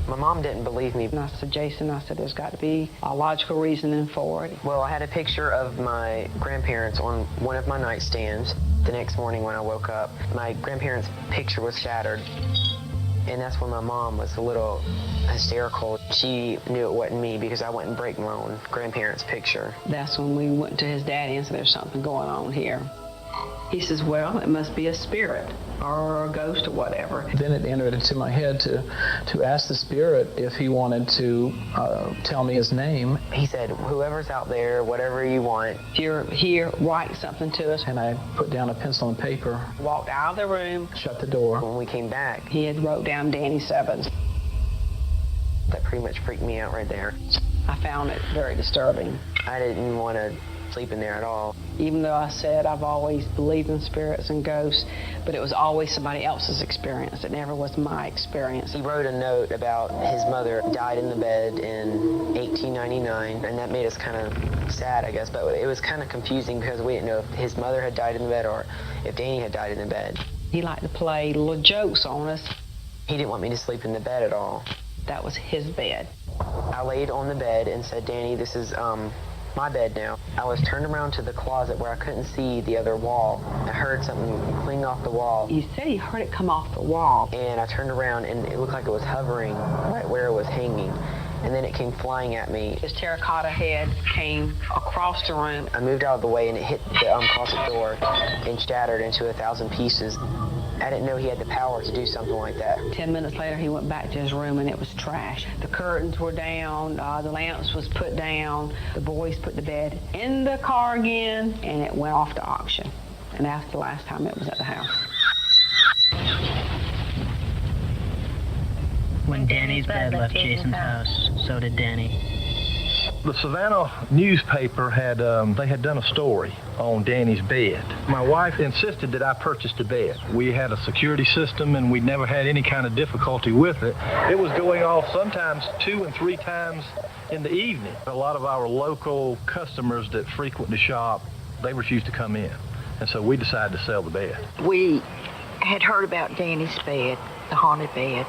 My mom didn't believe me. And I said, Jason, I said, there's got to be a logical reasoning for it. Well, I had a picture of my grandparents on one of my nightstands. The next morning when I woke up, my grandparents' picture was shattered. And that's when my mom was a little hysterical. She knew it wasn't me because I wouldn't break my own grandparents' picture. That's when we went to his daddy and said, there's something going on here. He says, well, it must be a spirit or a ghost or whatever. Then it entered into my head to ask the spirit if he wanted to tell me his name. He said, whoever's out there, whatever you want. If you're here, write something to us. And I put down a pencil and paper. Walked out of the room. Shut the door. When we came back, he had wrote down Danny Sevens. That pretty much freaked me out right there. I found it very disturbing. I didn't want to sleep in there at all. Even though I said I've always believed in spirits and ghosts, but it was always somebody else's experience. It never was my experience. He wrote a note about his mother died in the bed in 1899, and that made us kind of sad, I guess, but it was kind of confusing because we didn't know if his mother had died in the bed or if Danny had died in the bed. He liked to play little jokes on us. He didn't want me to sleep in the bed at all. That was his bed. I laid on the bed and said, Danny, this is my bed now. I was turned around to the closet where I couldn't see the other wall. I heard something cling off the wall. He said he heard it come off the wall. And I turned around and it looked like it was hovering right where it was hanging. And then it came flying at me. His terracotta head came across the room. I moved out of the way and it hit the closet door and shattered into 1,000 pieces. I didn't know he had the power to do something like that. 10 minutes later, he went back to his room and it was trash. The curtains were down, the lamps was put down. The boys put the bed in the car again, and it went off to auction. And that's the last time it was at the house. When Danny's bed left Jason's house, so did Danny. The Savannah newspaper had done a story on Danny's bed. My wife insisted that I purchase the bed. We had a security system and we never had any kind of difficulty with it. It was going off sometimes 2 and 3 times in the evening. A lot of our local customers that frequent the shop, they refused to come in. And so we decided to sell the bed. We had heard about Danny's bed, the haunted bed.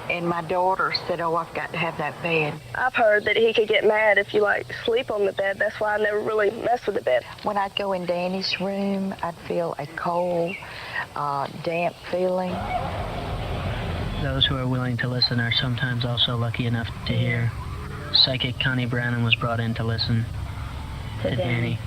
And my daughter said, oh, I've got to have that bed. I've heard that he could get mad if you, sleep on the bed. That's why I never really messed with the bed. When I'd go in Danny's room, I'd feel a cold, damp feeling. Those who are willing to listen are sometimes also lucky enough to hear. Psychic Connie Brannon was brought in to listen to Danny.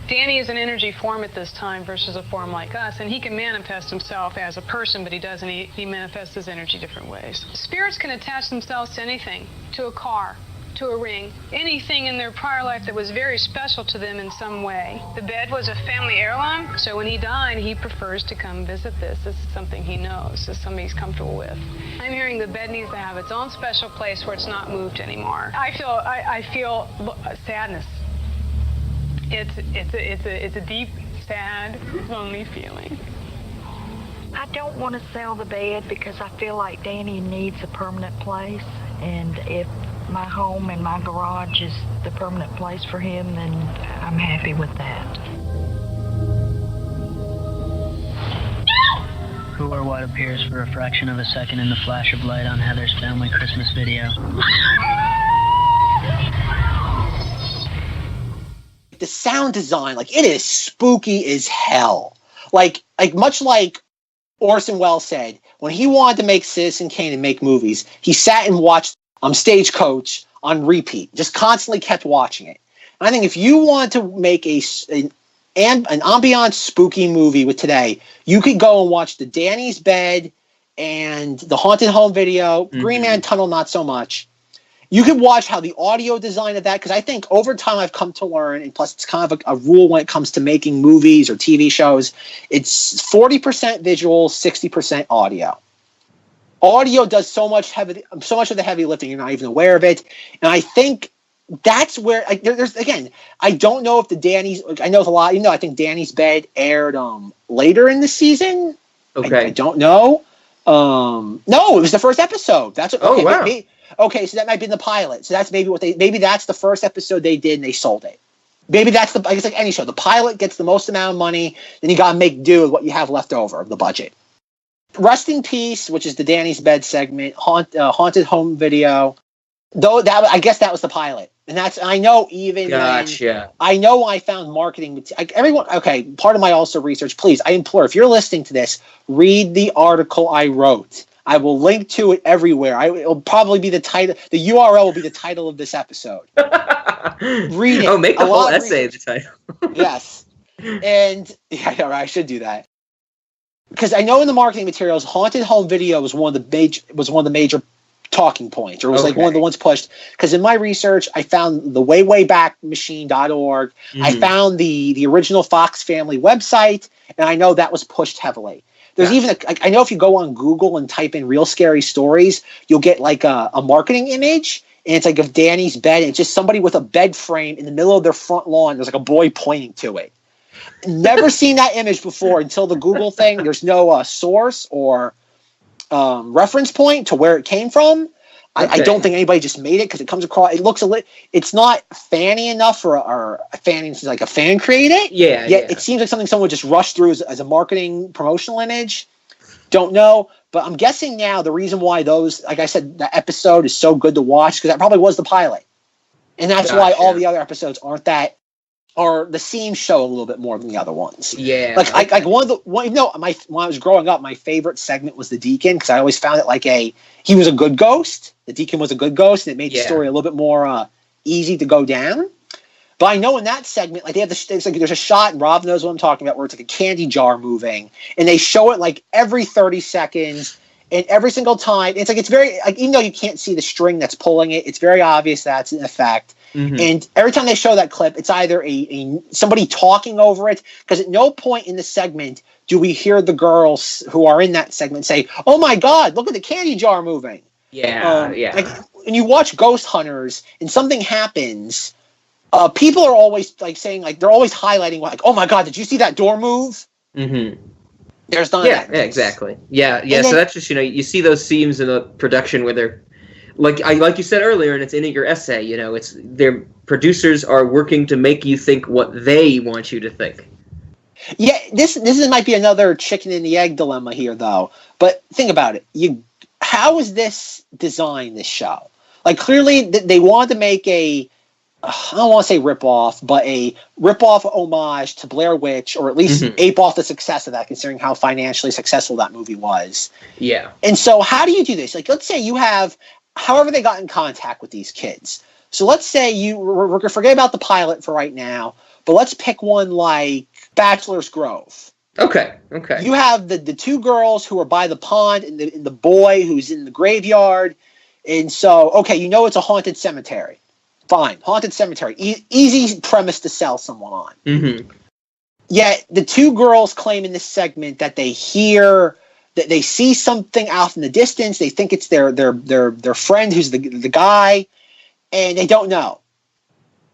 Danny is an energy form at this time versus a form like us, and he can manifest himself as a person, but he doesn't. He manifests his energy different ways. Spirits can attach themselves to anything, to a car, to a ring, anything in their prior life that was very special to them in some way. The bed was a family heirloom, so when he died, he prefers to come visit this. This is something he knows. This is something he's comfortable with. I'm hearing the bed needs to have its own special place where it's not moved anymore. I feel sadness. It's a deep, sad, lonely feeling. I don't want to sell the bed because I feel like Danny needs a permanent place, and if my home and my garage is the permanent place for him, then I'm happy with that. Who or what appears for a fraction of a second in the flash of light on Heather's family Christmas video? The sound design, it is spooky as hell. Much like Orson Welles said, when he wanted to make Citizen Kane and make movies, he sat and watched Stagecoach on repeat, just constantly kept watching it. And I think if you want to make an ambient spooky movie with today, you could go and watch the Danny's Bed and the Haunted Home video, Green Man Tunnel not so much. You could watch how the audio design of that, because I think over time I've come to learn, and plus it's kind of a rule when it comes to making movies or TV shows, it's 40% visual, 60% audio. Audio does so much of the heavy lifting, you're not even aware of it. And I think that's where, there's again, I don't know if I know it's a lot, I think Danny's Bed aired later in the season. Okay. I don't know. No, it was the first episode. That's what, okay. Oh, wow. Okay, so that might be in the pilot. So that's maybe that's the first episode they did and they sold it. Maybe that's I guess like any show. The pilot gets the most amount of money, then you gotta make do with what you have left over of the budget. Rest in Peace, which is the Danny's Bed segment, Haunted Home Video. Though I guess that was the pilot. And I know even Gotcha. I know I found marketing everyone. Okay, part of my also research. Please, I implore, if you're listening to this, read the article I wrote. I will link to it everywhere. It'll probably be the title. The URL will be the title of this episode. Read it. Oh, make the whole essay the title. Yes, and yeah, I should do that because I know in the marketing materials, Haunted Home Video was one of the major talking points, or was like one of the ones pushed. Because in my research, I found the way back machine.org. I found the original Fox Family website, and I know that was pushed heavily. There's even I know if you go on Google and type in real scary stories, you'll get like a marketing image, and it's like of Danny's bed. And it's just somebody with a bed frame in the middle of their front lawn. There's like a boy pointing to it. Never seen that image before until the Google thing. There's no source or reference point to where it came from. I don't think anybody just made it because it comes across. It looks it's not fanny enough for fanny like a fan create it. Yeah. It seems like something someone would just rush through as a marketing promotional image. Don't know, but I'm guessing now the reason why those, like I said, the episode is so good to watch because that probably was the pilot, and that's why all the other episodes aren't that. Or the scenes show a little bit more than the other ones. Yeah, like when I was growing up, my favorite segment was the Deacon because I always found it he was a good ghost. The Deacon was a good ghost, and it made the story a little bit more easy to go down. But I know in that segment, like there's a shot, and Rob knows what I'm talking about, where it's like a candy jar moving, and they show it like every 30 seconds, and every single time, it's like it's very even though you can't see the string that's pulling it, it's very obvious that's an effect. Mm-hmm. And every time they show that clip, it's either somebody talking over it, because at no point in the segment do we hear the girls who are in that segment say, "Oh my God, look at the candy jar moving." Yeah. And you watch Ghost Hunters, and something happens. People are always saying they're always highlighting "Oh my God, did you see that door move?" Mm-hmm. There's none of that. Yeah, exactly. Yeah. So that's just you see those scenes in the production where they're. Like you said earlier, and it's in your essay, it's their producers are working to make you think what they want you to think. Yeah, this might be another chicken and the egg dilemma here, though. But think about it. How is this designed, this show? Like, clearly, they wanted to make I don't want to say rip-off, but a rip-off homage to Blair Witch, or at least ape off the success of that, considering how financially successful that movie was. Yeah. And so how do you do this? Like, let's say you have... However they got in contact with these kids. So let's say we're going to forget about the pilot for right now, but let's pick one like Bachelor's Grove. Okay. You have the two girls who are by the pond and the boy who's in the graveyard. And so, it's a haunted cemetery. Fine. Haunted cemetery. Easy premise to sell someone on. Mm-hmm. Yet the two girls claim in this segment that they hear... that they see something out in the distance. They think it's their friend who's the guy, and they don't know.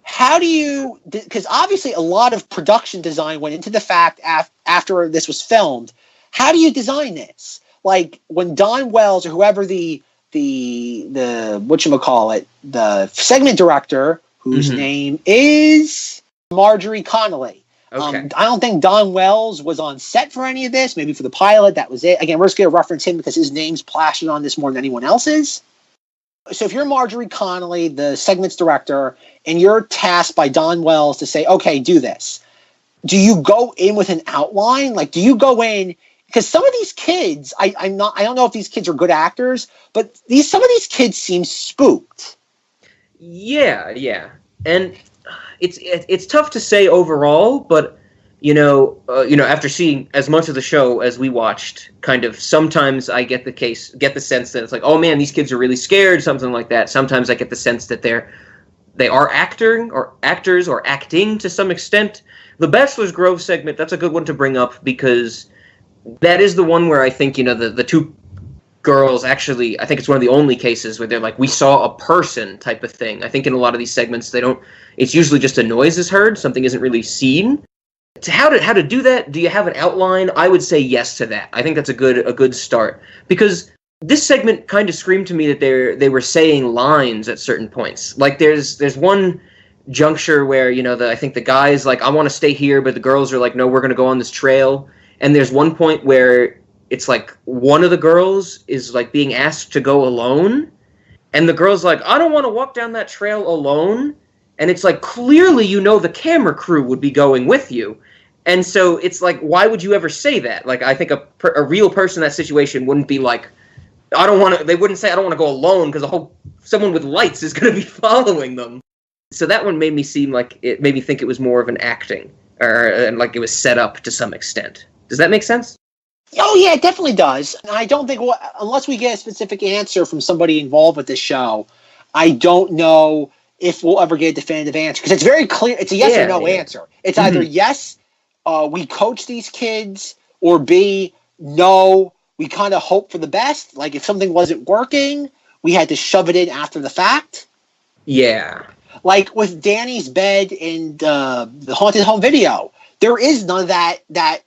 How do you... Because obviously a lot of production design went into the fact after this was filmed. How do you design this? Like when Don Wells or whoever the whatchamacallit, the segment director, whose name is Marjorie Connolly. Okay. I don't think Don Wells was on set for any of this. Maybe for the pilot, that was it. Again, we're just going to reference him because his name's plastered on this more than anyone else's. So if you're Marjorie Connolly, the segment's director, and you're tasked by Don Wells to say, okay, do this, do you go in with an outline? Like, do you go in... Because some of these kids, I don't know if these kids are good actors, but some of these kids seem spooked. Yeah. And... It's tough to say overall, but after seeing as much of the show as we watched, kind of sometimes I get the sense that it's like, oh man, these kids are really scared, something like that. Sometimes I get the sense that they are actors or acting to some extent. The Bachelor's Grove segment, that's a good one to bring up because that is the one where I think the two girls actually, I think it's one of the only cases where they're like, we saw a person type of thing. I think in a lot of these segments, it's usually just a noise is heard, something isn't really seen. how to do that? Do you have an outline? I would say yes to that. I think that's a good start, because this segment kind of screamed to me that they were saying lines at certain points. Like there's one juncture where, you know, I think the guy's like, I want to stay here, but the girls are like, no, we're going to go on this trail. And there's one point where it's like one of the girls is like being asked to go alone, and the girl's like, I don't want to walk down that trail alone. And it's like, clearly, you know, the camera crew would be going with you. And so it's like, why would you ever say that? Like, I think a real person in that situation wouldn't be like, they wouldn't say, I don't want to go alone, because someone with lights is going to be following them. So that one made me think it was more of an acting, and like it was set up to some extent. Does that make sense? Oh, yeah, it definitely does. And I don't think, unless we get a specific answer from somebody involved with this show, I don't know if we'll ever get a definitive answer. Because it's very clear. It's a yes or no answer. It's either yes, we coach these kids, or B, no, we kind of hope for the best. Like, if something wasn't working, we had to shove it in after the fact. Yeah. Like with Danny's bed in the haunted home video. There is none of that,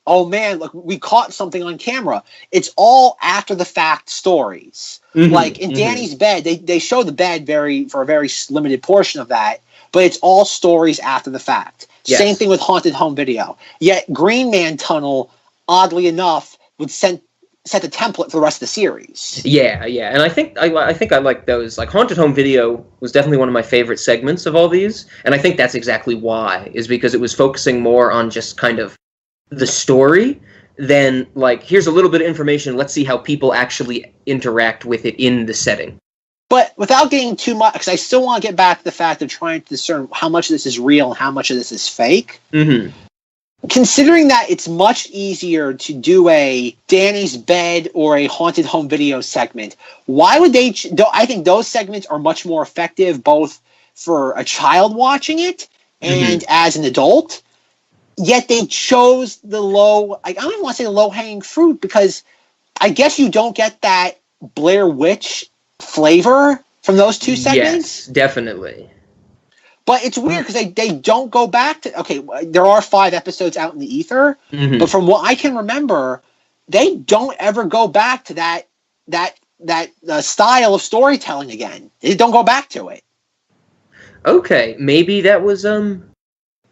oh man, look, we caught something on camera. It's all after the fact stories. Mm-hmm, like in Danny's bed, they show the bed for a very limited portion of that, but it's all stories after the fact. Yes. Same thing with haunted home video. Yet Green Man Tunnel, oddly enough, would set the template for the rest of the series. Yeah, and I think I like those. Like haunted home video was definitely one of my favorite segments of all these, and I think that's exactly why, is because it was focusing more on just kind of the story than like, here's a little bit of information, let's see how people actually interact with it in the setting. But without getting too much, because I still want to get back to the fact of trying to discern how much of this is real and how much of this is fake. Mm-hmm. Considering that it's much easier to do a Danny's bed or a haunted home video segment, why would they? I think those segments are much more effective, both for a child watching it and as an adult. Yet they chose the I don't even want to say the low-hanging fruit, because I guess you don't get that Blair Witch flavor from those two segments. Yes, definitely. But it's weird because they don't go back to... Okay, there are 5 episodes out in the ether, but from what I can remember, they don't ever go back to that style of storytelling again. They don't go back to it. Okay, maybe that was...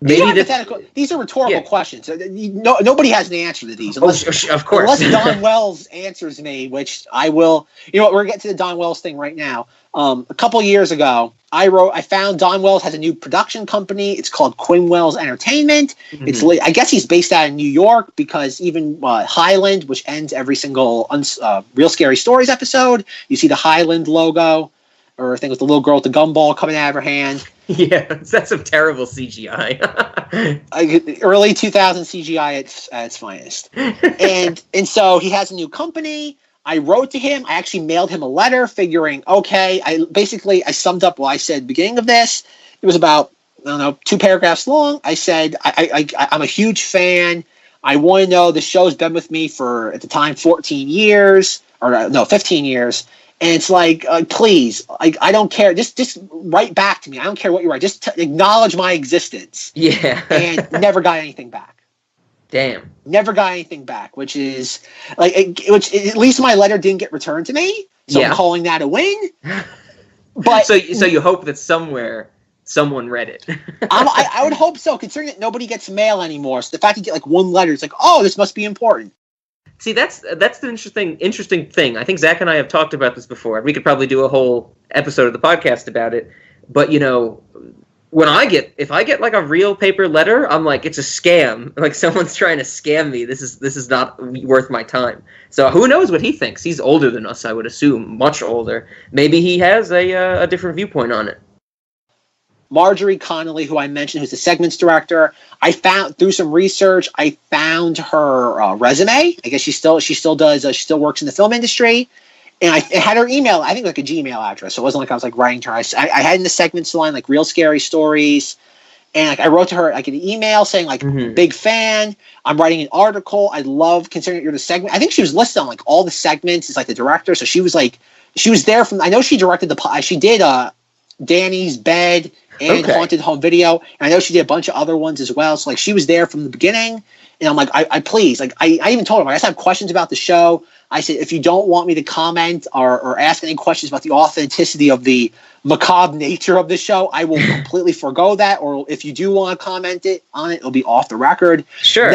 These are rhetorical questions. Nobody has an answer to these. Of course. Unless Don Wells answers me, which I will. You know what? We're going to get to the Don Wells thing right now. A couple years ago, I found Don Wells has a new production company. It's called Quinn Wells Entertainment. I guess he's based out of New York, because even Highland, which ends every single Real Scary Stories episode, you see the Highland logo, or I think with the little girl with the gumball coming out of her hand. Yeah, that's some terrible CGI. Early 2000 CGI at its finest. and so he has a new company. I wrote to him. I actually mailed him a letter figuring, okay, I summed up what I said at the beginning of this. It was about, 2 paragraphs long. I said, I'm a huge fan. I want to know, the show's been with me for, at the time, 15 years. And it's like, please, I don't care. Just write back to me. I don't care what you write. Just acknowledge my existence. Yeah. And never got anything back. Damn. Never got anything back, which is which at least my letter didn't get returned to me. So I'm calling that a win. But so you hope that somewhere someone read it. I would hope so, considering that nobody gets mail anymore. So the fact you get like one letter, it's like, oh, this must be important. See, that's the interesting thing. I think Zack and I have talked about this before. We could probably do a whole episode of the podcast about it. But if I get like a real paper letter, I'm like, it's a scam. Like someone's trying to scam me. This is not worth my time. So who knows what he thinks? He's older than us, I would assume, much older. Maybe he has a different viewpoint on it. Marjorie Connolly, who I mentioned, who's the segments director, I found through some research, I found her resume. I guess she still works in the film industry, and I had her email. I think like a Gmail address. So it wasn't like I was like writing to her. I had in the segments line like Real Scary Stories, and like I wrote to her like an email saying like big fan. I'm writing an article. I love considering you're the segment. I think she was listed on like all the segments as like the director. So she was there from. I know she directed she did Danny's Bed and Haunted Home Video. And I know she did a bunch of other ones as well. So like she was there from the beginning. And I'm like, I please, like I even told her, I just have questions about the show. I said, if you don't want me to comment or ask any questions about the authenticity of the macabre nature of the show, I will completely forego that. Or if you do want to comment on it, it'll be off the record. Sure.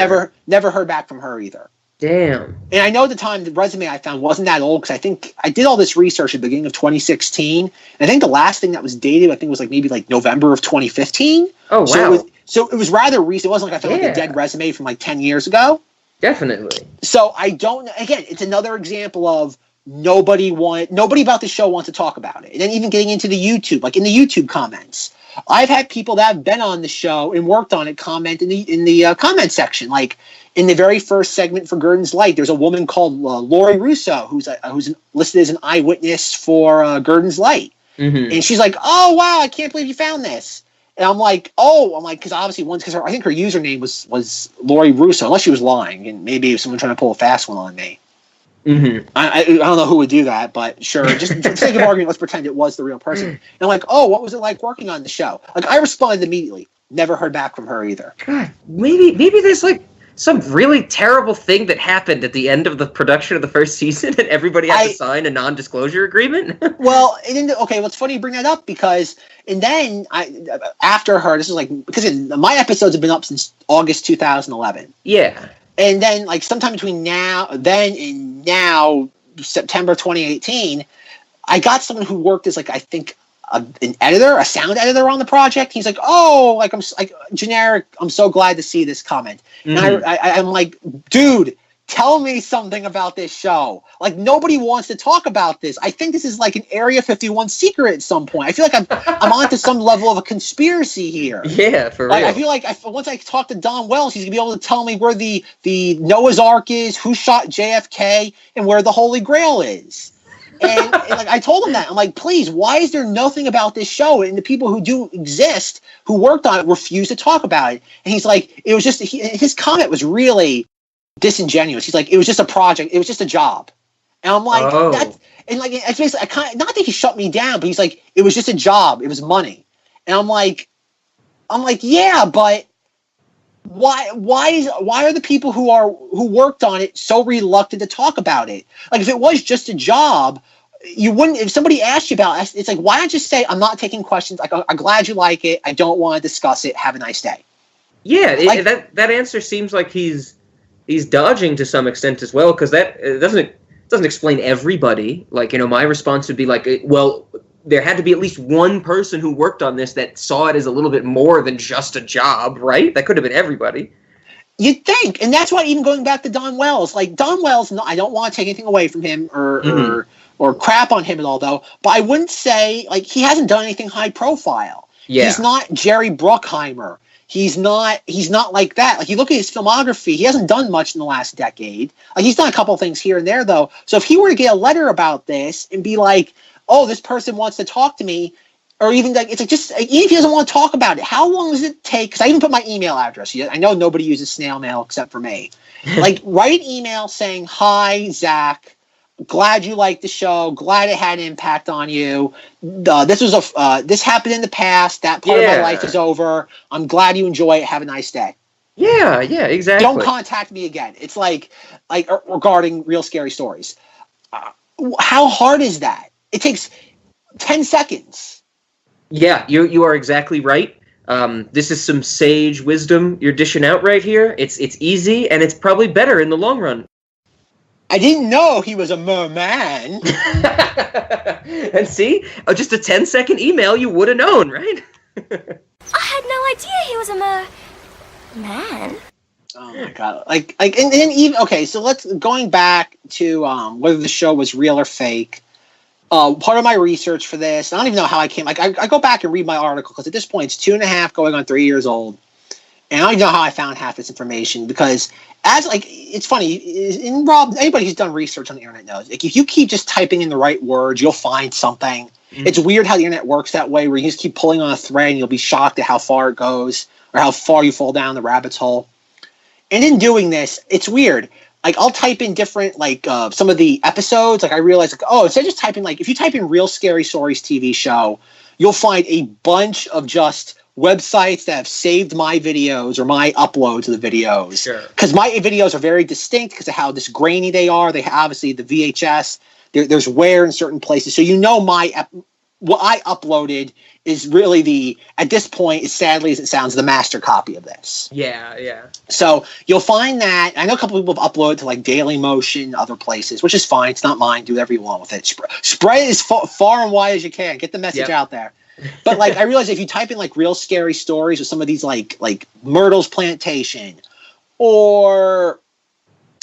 Never heard back from her either. Damn. And I know at the time the resume I found wasn't that old, because I think I did all this research at the beginning of 2016. And I think the last thing that was dated, I think was like maybe like November of 2015. Oh, wow. So it was rather recent. It wasn't like I found like a dead resume from like 10 years ago. Definitely. So I don't, again, it's another example of nobody about the show wants to talk about it. And then even getting into the YouTube, like in the YouTube comments, I've had people that have been on the show and worked on it comment in the comment section. Like in the very first segment for Gurdon's Light, there's a woman called Lori Russo who's listed as an eyewitness for Gurdon's Light. Mm-hmm. And she's like, oh, wow, I can't believe you found this. And I'm like, because obviously I think her username was Lori Russo, unless she was lying, and maybe someone trying to pull a fast one on me. Mm-hmm. I don't know who would do that, but sure, just for the sake of argument, let's pretend it was the real person. And I'm like, what was it like working on the show? Like, I responded immediately. Never heard back from her either. God, maybe there's like some really terrible thing that happened at the end of the production of the first season, and everybody had to sign a non-disclosure agreement. Well, it's funny you bring that up, because and then after her, this is like, because my episodes have been up since August 2011. Yeah. And then like sometime between now September 2018, I got someone who worked as like, I think, an editor, a sound editor on the project. He's like, I'm like generic. I'm so glad to see this comment. Mm-hmm. And I'm like, dude, tell me something about this show. Like, nobody wants to talk about this. I think this is like an Area 51 secret at some point. I feel like I'm onto some level of a conspiracy here. Yeah, for real. I feel like once I talk to Don Wells, he's gonna be able to tell me where the Noah's Ark is, who shot JFK, and where the Holy Grail is. And like I told him that, I'm like, please, why is there nothing about this show? And the people who do exist, who worked on it, refuse to talk about it. And he's like, it was just his comment was really disingenuous. He's like, it was just a project, it was just a job. And I'm like, it's basically not that he shut me down, but he's like, it was just a job, it was money. And I'm like, yeah, but why are the people who worked on it so reluctant to talk about it? Like, if it was just a job, you wouldn't. If somebody asked you about it, it's like, why don't you say, I'm not taking questions. Like, I'm glad you like it. I don't want to discuss it. Have a nice day. Yeah, that answer seems like he's dodging to some extent as well, because that doesn't explain everybody. Like, my response would be like, well, there had to be at least one person who worked on this that saw it as a little bit more than just a job, right? That could have been everybody. You'd think. And that's why, even going back to Don Wells, like, Don Wells, no, I don't want to take anything away from him or crap on him at all, though, but I wouldn't say, like, he hasn't done anything high profile. Yeah. He's not Jerry Bruckheimer. He's not like that. Like, you look at his filmography, he hasn't done much in the last decade. Like, he's done a couple things here and there, though. So if he were to get a letter about this and be like, oh, this person wants to talk to me, or even like, it's like, just even if he doesn't want to talk about it, how long does it take? Because I even put my email address. I know nobody uses snail mail except for me. Like, write an email saying, hi, Zach, glad you liked the show, glad it had an impact on you. This happened in the past. That part of my life is over. I'm glad you enjoy it. Have a nice day. Yeah, exactly. Don't contact me again. It's like regarding real scary stories. How hard is that? It takes 10 seconds. Yeah, you are exactly right. This is some sage wisdom you're dishing out right here. It's easy, and it's probably better in the long run. I didn't know he was a merman. And see? Just a 10-second email, you would have known, right? I had no idea he was a man. Oh my god! And then even so going back to whether the show was real or fake. Part of my research for this, I don't even know how I came. Like, I go back and read my article, because at this point it's 2.5 going on 3 years old, and I don't even know how I found half this information, because it's funny. In Rob, anybody who's done research on the internet knows, like, if you keep just typing in the right words, you'll find something. Mm-hmm. It's weird how the internet works that way, where you just keep pulling on a thread and you'll be shocked at how far it goes or how far you fall down the rabbit's hole. And in doing this, it's weird. like I'll type in different like some of the episodes. Like I realize like, oh, instead of just typing like if you type in Real Scary Stories TV show, you'll find a bunch of just websites that have saved my videos or my uploads of the videos. Sure. Because my videos are very distinct because of how this grainy they are. They have obviously the VHS. There's wear in certain places. So what I uploaded is really at this point, as sadly as it sounds, the master copy of this. Yeah, yeah. So you'll find that, I know a couple people have uploaded to like Daily Motion, other places, which is fine. It's not mine. Do whatever you want with it. Spread it as far and wide as you can. Get the message out there. But like I realize if you type in like Real Scary Stories or some of these like Myrtle's Plantation or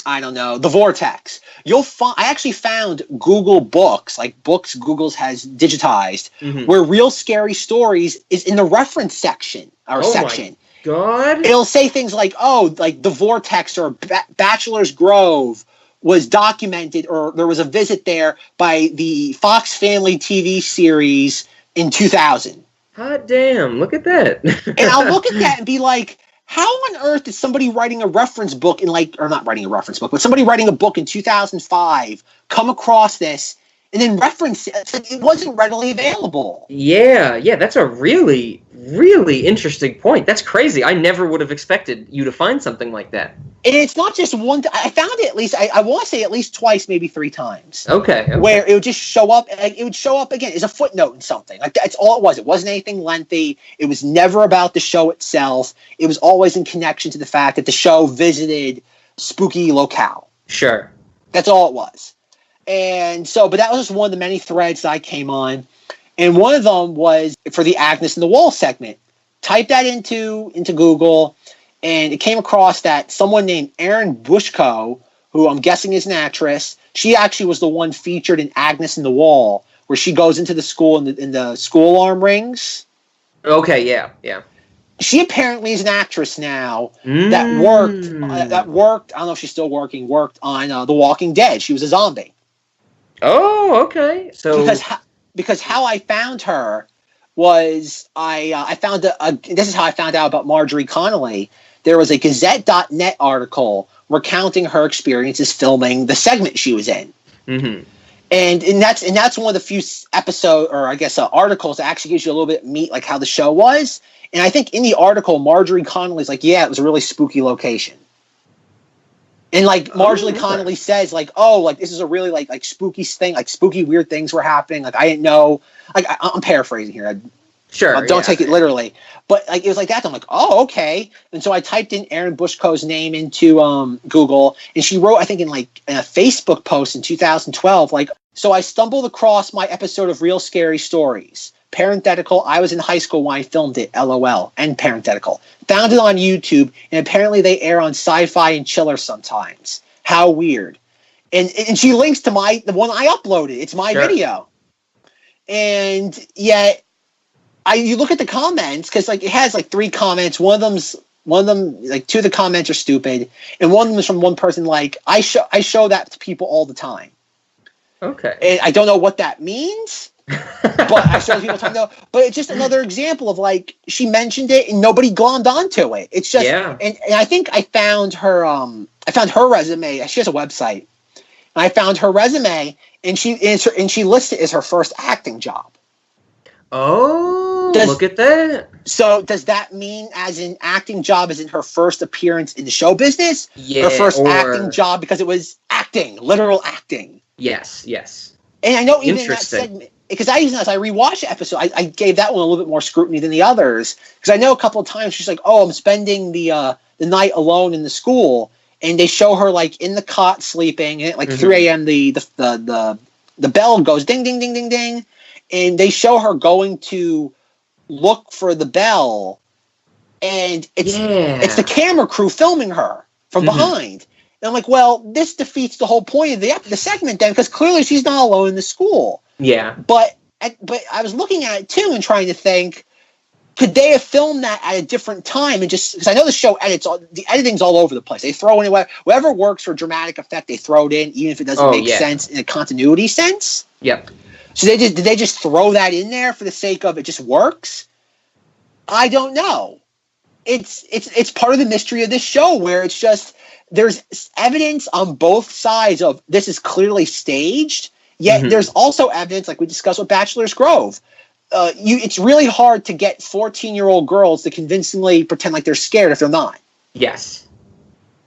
I don't know, the Vortex, you'll find I actually found Google Books, like books Google's has digitized, where Real Scary Stories is in the reference section section. My God. It'll say things like, oh, like the Vortex or Bachelor's Grove was documented, or there was a visit there by the Fox Family TV series in 2000. Hot damn, look at that. And I'll look at that and be like, how on earth is somebody writing a reference book or not writing a reference book, but somebody writing a book in 2005 come across this and then reference it? It wasn't readily available. Yeah, that's a really, really interesting point. That's crazy. I never would have expected you to find something like that. And it's not just one. I found it at least, I want to say at least twice, maybe 3 times. Okay. Where it would just show up. Like, it would show up again as a footnote in something. Like that's all it was. It wasn't anything lengthy. It was never about the show itself. It was always in connection to the fact that the show visited spooky locale. Sure. That's all it was. And so, but that was just one of the many threads that I came on. And one of them was for the Agnes in the Wall segment. Type that into Google. And it came across that someone named Erin Bushko, who I'm guessing is an actress, she actually was the one featured in Agnes in the Wall, where she goes into the school and the school alarm rings. Okay, yeah. She apparently is an actress now that worked, I don't know if she's still worked on The Walking Dead. She was a zombie. Oh, okay. So because how I found her was I found this is how I found out about Marjorie Connolly. There was a Gazette.net article recounting her experiences filming the segment she was in. Mm-hmm. And that's one of the few articles that actually gives you a little bit of meat, like how the show was. And I think in the article, Marjorie Connolly's like, yeah, it was a really spooky location. And like Marjorie Connolly says, like, oh, like this is a really like spooky thing, like spooky weird things were happening. Like I didn't know. Like I'm paraphrasing here. Sure. Don't take it literally. But like it was like that. I'm like, oh, okay. And so I typed in Erin Bushko's name into Google, and she wrote, I think in a Facebook post in 2012, like, so I stumbled across my episode of Real Scary Stories. Parenthetical, I was in high school when I filmed it, LOL, and parenthetical. Found it on YouTube, and apparently they air on Sci-Fi and Chiller sometimes. How weird. And she links to the one I uploaded. It's my video. And yet, you look at the comments, because like it has like 3 comments. One of them, like 2 of the comments are stupid, and one of them is from one person like, I show that to people all the time. Okay. And I don't know what that means. But I show people time though. But it's just another example of like she mentioned it and nobody glommed onto it. It's just and I think I found her resume. She has a website. And I found her resume and she lists it as her first acting job. Oh, look at that. So does that mean as an acting job as in her first appearance in the show business? Yeah. Her first acting job because it was acting, literal acting. Yes. And I know even in that segment, because as I rewatched the episode, I gave that one a little bit more scrutiny than the others. Because I know a couple of times she's like, oh, I'm spending the night alone in the school. And they show her like in the cot sleeping. And at like 3 a.m. the bell goes ding, ding, ding, ding, ding. And they show her going to look for the bell. And it's the camera crew filming her from behind. And I'm like, well, this defeats the whole point of the segment then, because clearly she's not alone in the school. Yeah. But I was looking at it too and trying to think, could they have filmed that at a different time? And just because I know the show the editing's all over the place. They throw in whatever works for dramatic effect, they throw it in, even if it doesn't make sense in a continuity sense. Yep. So did they just throw that in there for the sake of it just works? I don't know. It's part of the mystery of this show where it's just there's evidence on both sides of this is clearly staged, yet there's also evidence, like we discussed with Bachelor's Grove. It's really hard to get 14-year-old girls to convincingly pretend like they're scared if they're not. Yes.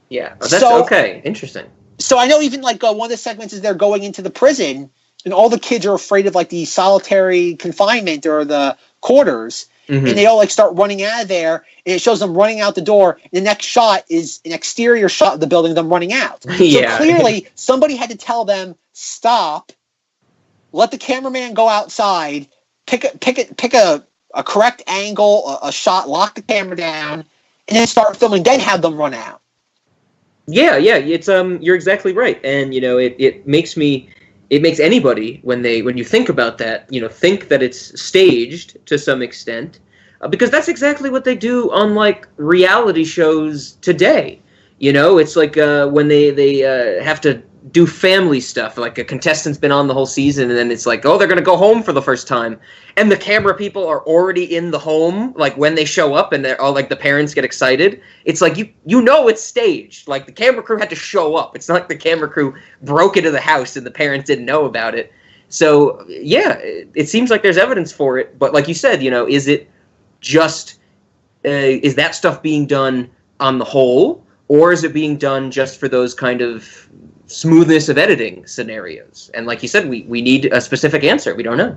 Yeah. Oh, that's okay. Interesting. So I know even like one of the segments is they're going into the prison and all the kids are afraid of like the solitary confinement or the quarters. And they all like start running out of there, and it shows them running out the door. And the next shot is an exterior shot of the building, them running out. So clearly, somebody had to tell them stop, let the cameraman go outside, pick a correct angle, a shot, lock the camera down, and then start filming. Then have them run out. Yeah, it's you're exactly right, and it makes anybody when you think about that, think that it's staged to some extent, because that's exactly what they do on like reality shows today. It's like when they have to do family stuff, like a contestant's been on the whole season, and then it's like, oh, they're gonna go home for the first time, and the camera people are already in the home, like when they show up, and they're all like the parents get excited. It's like it's staged. Like the camera crew had to show up. It's not like the camera crew broke into the house and the parents didn't know about it. So yeah, it seems like there's evidence for it, but like you said, is it just is that stuff being done on the whole, or is it being done just for those kind of smoothness of editing scenarios? And like you said, we need a specific answer. We don't know.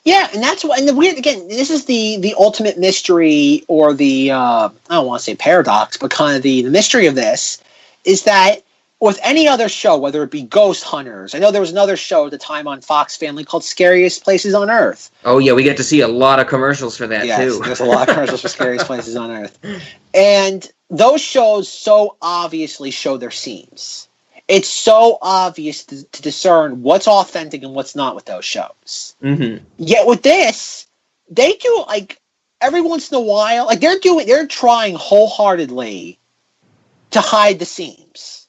Yeah, and that's what. And the weird, again, this is the ultimate mystery, or the I don't want to say paradox, but kind of the mystery of this is that with any other show, whether it be Ghost Hunters, I know there was another show at the time on Fox Family called Scariest Places on Earth. Oh yeah, we get to see a lot of commercials for that too. There's a lot of commercials for Scariest Places on Earth, and those shows so obviously show their seams. It's so obvious to discern what's authentic and what's not with those shows. Yet with this, they do it like every once in a while. Like they're trying wholeheartedly to hide the seams.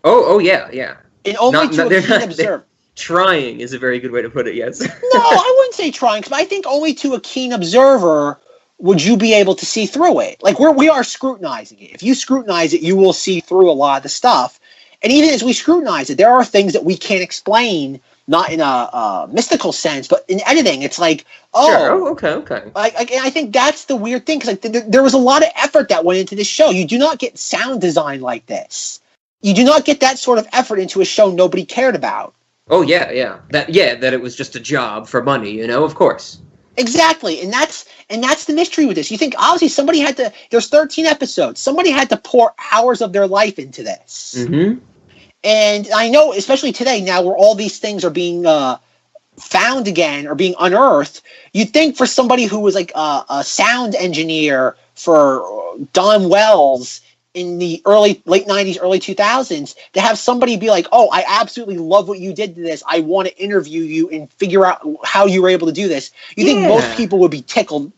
Oh yeah. And only to a keen observer. Trying is a very good way to put it. Yes. No, I wouldn't say trying, because I think only to a keen observer would you be able to see through it. Like we are scrutinizing it. If you scrutinize it, you will see through a lot of the stuff. And even as we scrutinize it, there are things that we can't explain, not in a mystical sense, but in editing. It's like, okay. I think that's the weird thing, because there was a lot of effort that went into this show. You do not get sound design like this. You do not get that sort of effort into a show nobody cared about. Oh yeah. That it was just a job for money, of course. Exactly, and that's the mystery with this. You think obviously somebody had to. There's 13 episodes. Somebody had to pour hours of their life into this. And I know, especially today, now where all these things are being found again or being unearthed, you'd think for somebody who was like a sound engineer for Don Wells in the late 90s, early 2000s, to have somebody be like, oh, I absolutely love what you did to this. I want to interview you and figure out how you were able to do this. You think most people would be tickled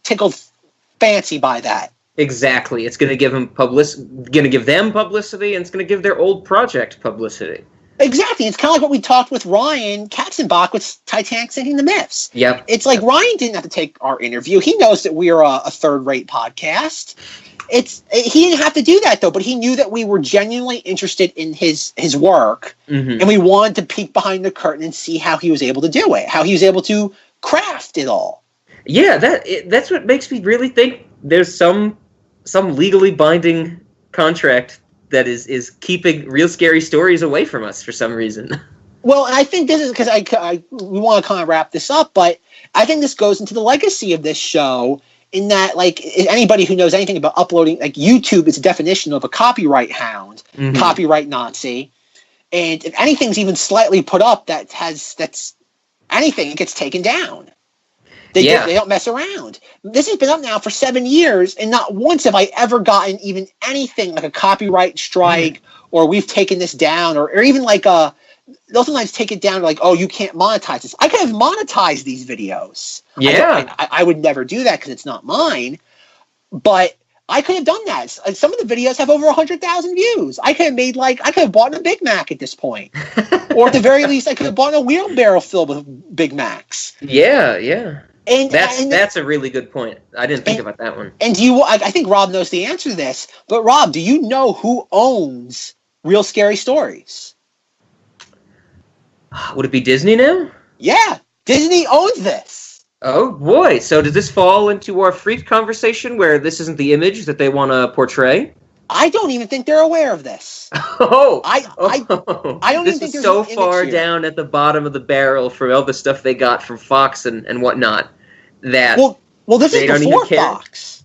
fancy by that. Exactly. It's going to give them publicity, and it's going to give their old project publicity. Exactly. It's kind of like what we talked with Ryan Katzenbach with Titanic Sinking the Myths. Yep. It's like Ryan didn't have to take our interview. He knows that we are a third-rate podcast. He didn't have to do that, though, but he knew that we were genuinely interested in his work, and we wanted to peek behind the curtain and see how he was able to do it, how he was able to craft it all. Yeah, that's what makes me really think there's some legally binding contract that is keeping real scary stories away from us for some reason. Well, and I think this is because we want to kind of wrap this up, but I think this goes into the legacy of this show, in that, like, anybody who knows anything about uploading, like, YouTube is a definition of a copyright hound, copyright Nazi, and if anything's even slightly put up that's anything, it gets taken down. They don't mess around. This has been up now for 7 years, and not once have I ever gotten even anything like a copyright strike, or we've taken this down, or even like they'll sometimes take it down, like, oh, you can't monetize this. I could have monetized these videos. Yeah. I would never do that because it's not mine, but I could have done that. Some of the videos have over 100,000 views. I could have bought a Big Mac at this point. Or at the very least, I could have bought a wheelbarrow filled with Big Macs. Yeah. And that's a really good point. I didn't think about that one. And I think Rob knows the answer to this, but Rob, do you know who owns Real Scary Stories? Would it be Disney now? Yeah, Disney owns this. Oh boy! So does this fall into our freak conversation where this isn't the image that they want to portray? I don't even think they're aware of this. I don't even think there's so far down at the bottom of the barrel for all the stuff they got from Fox and whatnot. That this is before Fox.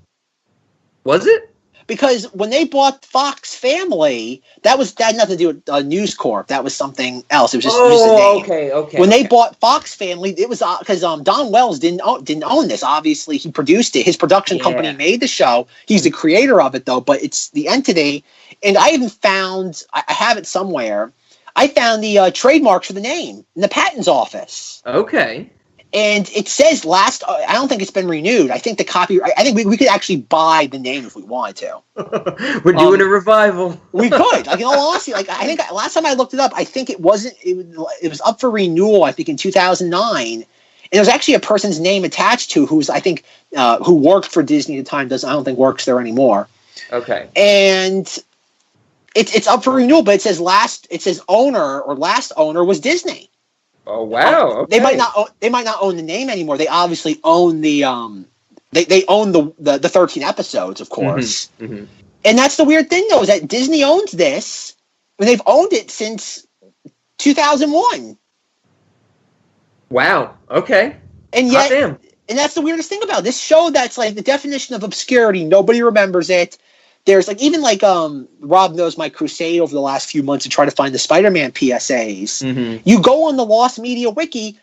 Was it? Because when they bought Fox Family, that had nothing to do with News Corp. That was something else. It was just the name. Okay. When they bought Fox Family, it was because Don Wells didn't own this. Obviously, he produced it. His production company made the show. He's the creator of it, though. But it's the entity. And I even found, I have it somewhere. I found the trademarks for the name in the patents office. Okay. And it says I don't think it's been renewed. I think I think we could actually buy the name if we wanted to. We're doing a revival. We could. Like, in all honesty, I think last time I looked it up, I think it was up for renewal, I think in 2009. And there was actually a person's name attached to who's, I think, who worked for Disney at the time. I don't think works there anymore. Okay. And it's up for renewal, but it says last owner was Disney. Oh wow! Okay. They might not own the name anymore. They obviously own the they own the 13 episodes, of course. Mm-hmm. And that's the weird thing, though, is that Disney owns this, and they've owned it since 2001. Wow. Okay. And yet, and that's the weirdest thing about this show. That's like the definition of obscurity. Nobody remembers it. There's Rob knows my crusade over the last few months to try to find the Spider-Man PSAs. Mm-hmm. You go on the Lost Media Wiki.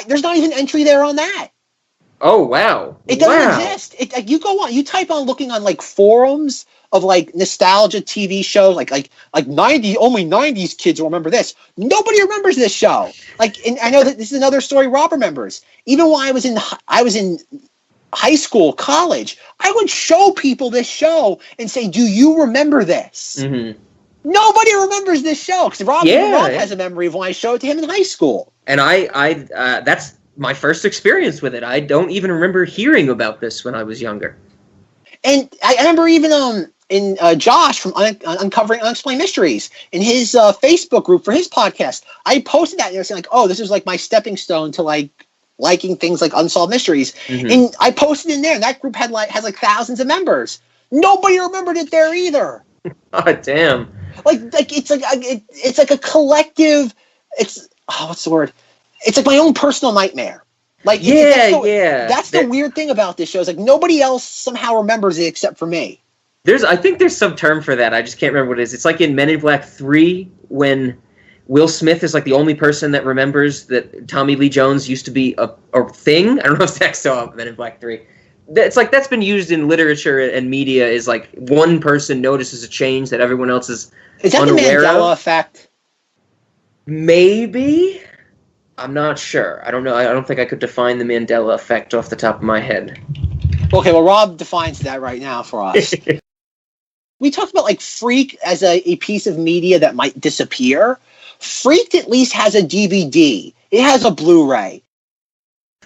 There's not even entry there on that. Oh wow! It doesn't exist. You go on, you type on looking on forums of nostalgia TV shows, like 90 only 90s kids will remember this. Nobody remembers this show. And I know that this is another story Rob remembers. Even when I was in high school, college, I would show people this show and say, "Do you remember this?" Mm-hmm. Nobody remembers this show because Rob has a memory of when I showed it to him in high school. And I that's my first experience with it. I don't even remember hearing about this when I was younger. And I remember even in Josh from Uncovering Unexplained Mysteries in his Facebook group for his podcast, I posted that and they were saying "Oh, this is my stepping stone to liking things like Unsolved Mysteries." Mm-hmm. And I posted in there, and that group has thousands of members. Nobody remembered it there either. Oh damn! It's like a collective. What's the word? It's like my own personal nightmare. That's the weird thing about this show. Is nobody else somehow remembers it except for me. I think there's some term for that. I just can't remember what it is. It's like in Men in Black 3 when Will Smith is the only person that remembers that Tommy Lee Jones used to be a thing. I don't know if Zack saw Men in Black 3. That's been used in literature and media is one person notices a change that everyone else is that unaware the Mandela of. effect? Maybe. I'm not sure. I don't know. I don't think I could define the Mandela effect off the top of my head. Okay, well, Rob defines that right now for us. We talked about Freak as a piece of media that might disappear. Freaked at least has a DVD. It has a Blu-ray.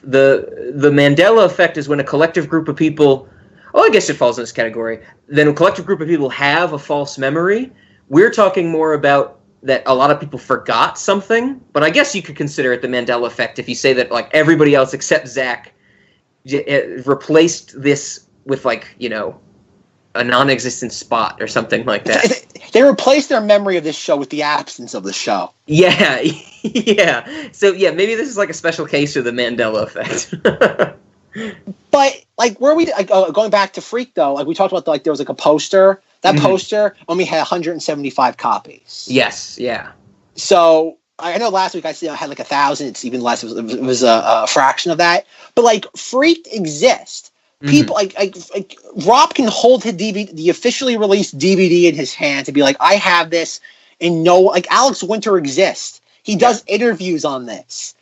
The Mandela effect is when a collective group of people, I guess it falls in this category, then a collective group of people have a false memory. We're talking more about that a lot of people forgot something, but I guess you could consider it the Mandela effect if you say that everybody else except Zack replaced this with a non-existent spot or something like that. They replaced their memory of this show with the absence of the show. Yeah, yeah. So yeah, maybe this is a special case of the Mandela effect. But where we going back to Freak though, we talked about there was a poster. That poster only had 175 copies. Yes, yeah. So I know last week I had 1,000. It's even less. It was a fraction of that. But Freaked exists. People Rob can hold his DVD, the officially released DVD in his hands and be I have this, and Alex Winter exists. He does interviews on this.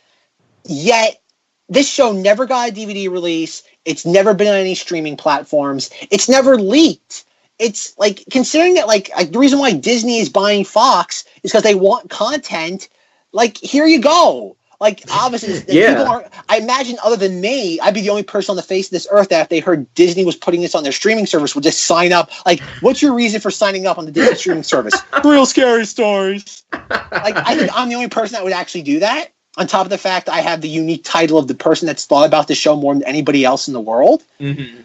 Yet this show never got a DVD release. It's never been on any streaming platforms. It's never leaked. It's considering that the reason why Disney is buying Fox is because they want content. Here you go. Like, obviously, Yeah. people aren't. I imagine, other than me, I'd be the only person on the face of this earth that if they heard Disney was putting this on their streaming service would just sign up. Like, what's your reason for signing up on the Disney streaming service? Real scary stories. Like, I think I'm the only person that would actually do that. On top of the fact I have the unique title of the person that's thought about the show more than anybody else in the world. Mm-hmm.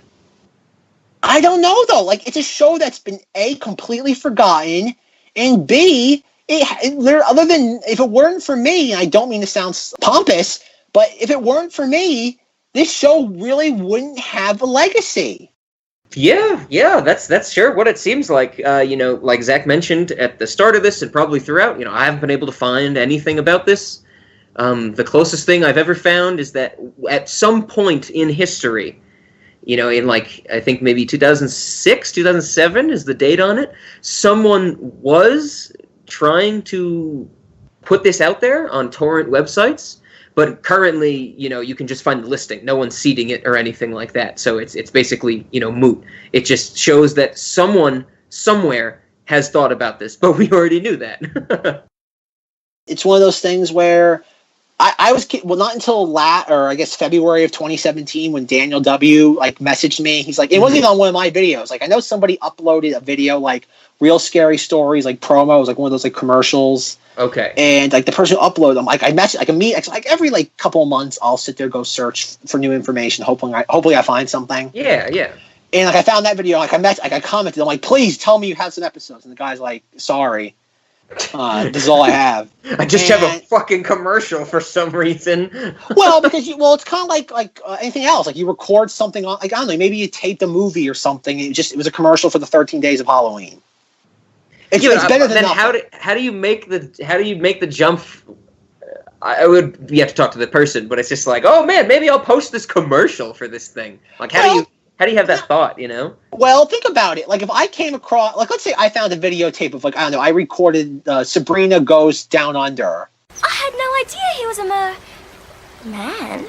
I don't know, though. Like, it's a show that's been, A, completely forgotten, and B, other than, if it weren't for me, and I don't mean to sound pompous, but if it weren't for me, this show really wouldn't have a legacy. Yeah, that's sure what it seems like. Like Zach mentioned at the start of this and probably throughout, I haven't been able to find anything about this. The closest thing I've ever found is that at some point in history, in like, I think maybe 2006, 2007 is the date on it, someone was trying to put this out there on torrent websites, but currently, you can just find the listing. No one's seeding it or anything like that. So it's basically, moot. It just shows that someone somewhere has thought about this, but we already knew that. It's one of those things where I was, well, not until February of 2017 when Daniel W. messaged me. He's like, it wasn't even on one of my videos. Like, I know somebody uploaded a video like Real Scary Stories, like promos, like one of those like commercials. Okay. And like the person who uploaded them, like I message, like every like couple of months, I'll sit there, go search for new information. Hopefully I find something. Yeah. And like I found that video, like I commented, I'm like, please tell me you have some episodes. And the guy's like, sorry. This is all I have. I just have a fucking commercial for some reason. Well, because it's kind of like anything else. Like you record something on, like I don't know, maybe you taped a movie or something. It was a commercial for the 13 Days of Halloween. It's better than nothing. How do you make the jump? You have to talk to the person, but it's just like, oh man, maybe I'll post this commercial for this thing. Like how do you have that thought? Well, think about it. Like if I came across, like let's say I found a videotape of like, I don't know, I recorded Sabrina Goes Down Under. I had no idea he was a man.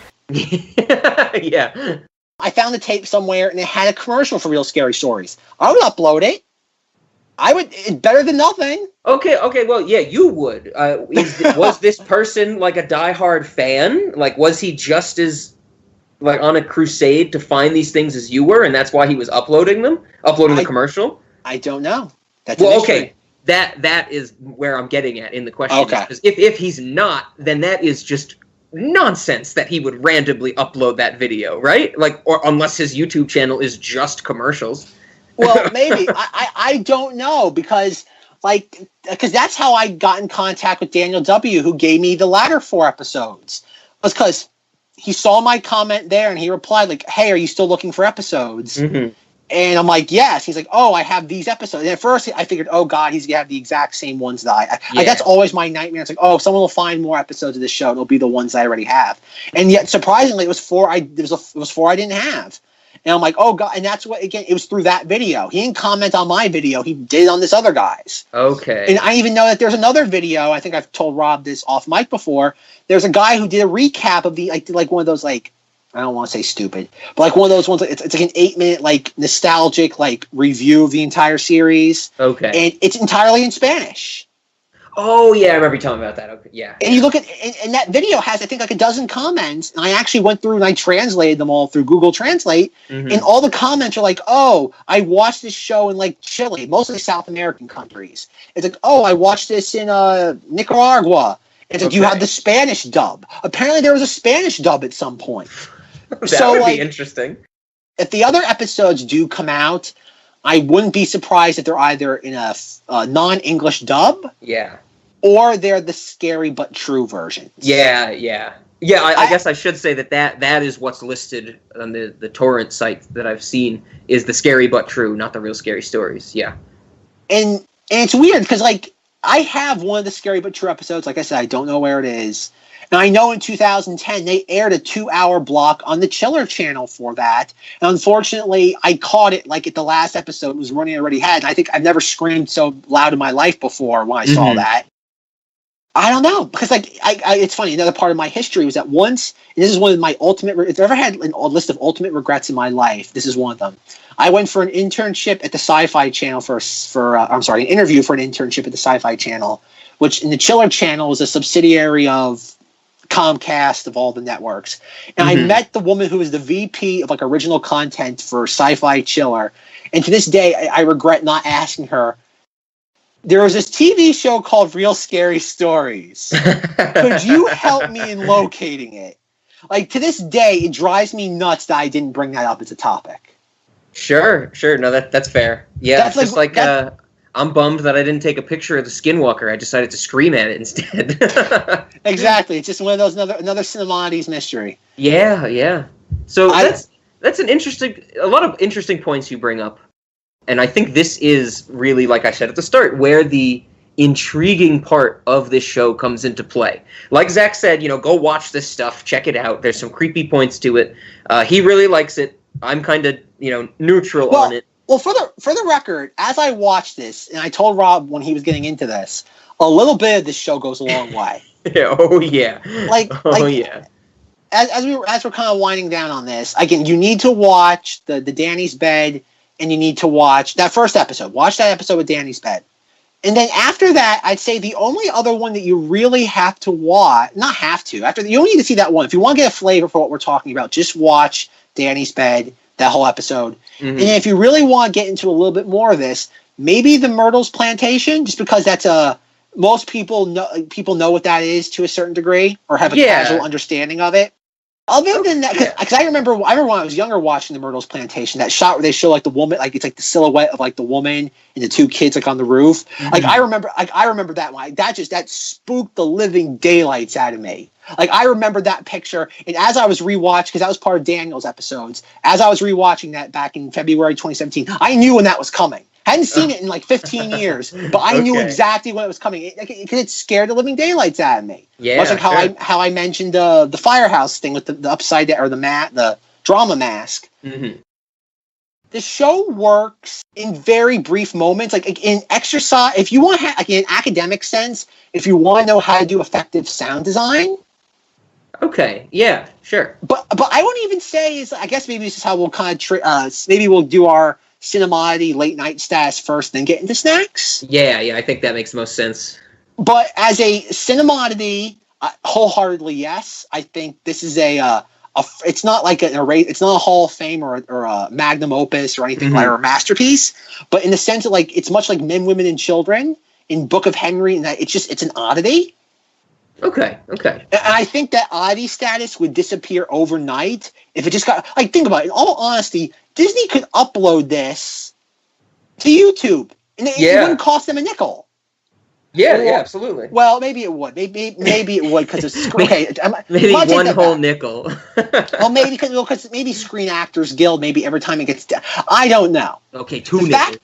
Yeah. I found the tape somewhere and it had a commercial for Real Scary Stories. I would upload it. It's better than nothing. Okay, well, yeah, you would. Was this person like a diehard fan? Like, was he just as like on a crusade to find these things as you were, and that's why he was uploading the commercial? I don't know. That's okay. That is where I'm getting at in the question. Okay. Because if he's not, then that is just nonsense that he would randomly upload that video, right? Like, or unless his YouTube channel is just commercials. Well, maybe. I don't know because that's how I got in contact with Daniel W., who gave me the latter 4 episodes. Was because he saw my comment there and he replied like, hey, are you still looking for episodes? Mm-hmm. And I'm like, yes. He's like, oh, I have these episodes. And at first I figured, oh God, he's going to have the exact same ones that like, that's always my nightmare. It's like, oh, if someone will find more episodes of this show, it'll be the ones I already have. And yet, surprisingly, it was 4 I didn't have. And I'm like, oh God, and that's what, again, it was through that video. He didn't comment on my video. He did on this other guy's. Okay. And I even know that there's another video. I think I've told Rob this off mic before. There's a guy who did a recap of like one of those, like, I don't want to say stupid, but like one of those ones, it's like an 8-minute, like nostalgic, like review of the entire series. Okay. And it's entirely in Spanish. Oh, yeah, I remember you telling me about that. Okay, yeah. And you look at, and that video has, I think, like a dozen comments. And I actually went through and I translated them all through Google Translate. Mm-hmm. And all the comments are like, oh, I watched this show in like Chile, mostly South American countries. It's like, oh, I watched this in Nicaragua. It's like, you have the Spanish dub. Apparently there was a Spanish dub at some point. That would be interesting. If the other episodes do come out, I wouldn't be surprised if they're either in a non-English dub. Yeah. Or they're the scary but true versions. Yeah. I guess I should say that is what's listed on the torrent site that I've seen is the scary but true, not the Real Scary Stories. Yeah. And it's weird because like I have one of the scary but true episodes. Like I said, I don't know where it is. And I know in 2010 they aired a 2-hour block on the Chiller channel for that. And unfortunately, I caught it like at the last episode. It was running already had. And I think I've never screamed so loud in my life before when I saw that. I don't know, because like it's funny. Another part of my history was that once, and this is one of my ultimate. If I ever had a list of ultimate regrets in my life, this is one of them. I went for an internship at the Sci-Fi Channel an interview for an internship at the Sci-Fi Channel, which in the Chiller Channel was a subsidiary of Comcast of all the networks. And I met the woman who was the VP of like original content for Sci-Fi Chiller. And to this day, I regret not asking her. There was this TV show called Real Scary Stories. Could you help me in locating it? Like, to this day, it drives me nuts that I didn't bring that up as a topic. Sure. No, that's fair. Yeah, that's it's just like I'm bummed that I didn't take a picture of the Skinwalker. I decided to scream at it instead. Exactly. It's just one of those another Cinemodities mystery. Yeah. So that's a lot of interesting points you bring up. And I think this is really, like I said at the start, where the intriguing part of this show comes into play. Like Zack said, go watch this stuff, check it out. There's some creepy points to it. He really likes it. I'm kind of, neutral on it. Well, for the record, as I watched this, and I told Rob when he was getting into this, a little bit of this show goes a long way. Oh yeah. Yeah. As we're kind of winding down on this, again, you need to watch the Danny's Bed, and you need to watch that first episode. Watch that episode with Danny's Bed. And then after that, I'd say the only other one that you really have to watch, you don't need to see that one. If you want to get a flavor for what we're talking about, just watch Danny's Bed, that whole episode. And then if you really want to get into a little bit more of this, maybe the Myrtle's Plantation, just because that's most people know what that is to a certain degree, or have a casual understanding of it. Other than that, because I remember when I was younger watching the Myrtle's Plantation, that shot where they show like the woman, like it's like the silhouette of like the woman and the two kids like on the roof. Like I remember that one. That spooked the living daylights out of me. Like I remember that picture, and as I was rewatching, because that was part of Daniel's episodes, as I was rewatching that back in February 2017, I knew when that was coming. Hadn't seen it in like 15 years, but I knew exactly when it was coming because it scared the living daylights out of me. Yeah, much like how I mentioned the firehouse thing with the upside down or the drama mask. The show works in very brief moments, like in exercise. If you want, like in an academic sense, if you want to know how to do effective sound design. Okay. Yeah. Sure. But I won't even say I guess maybe this is how we'll kind of maybe we'll do our Cinemoddity late night status first, then get into snacks. Yeah, I think that makes the most sense. But as a Cinemoddity, wholeheartedly yes. I think this is it's not like it's not a Hall of Fame or a magnum opus or anything like or a masterpiece. But in the sense that like it's much like Men, Women, and Children in Book of Henry, and that it's an oddity. Okay. And I think that oddity status would disappear overnight if it just got like think about it. In all honesty, Disney could upload this to YouTube, and it wouldn't cost them a nickel. Yeah, absolutely. Well, maybe it would. Maybe it would because it's okay. Maybe one whole nickel. Well, maybe because maybe Screen Actors Guild. Maybe every time it gets, I don't know. Okay, two nickels.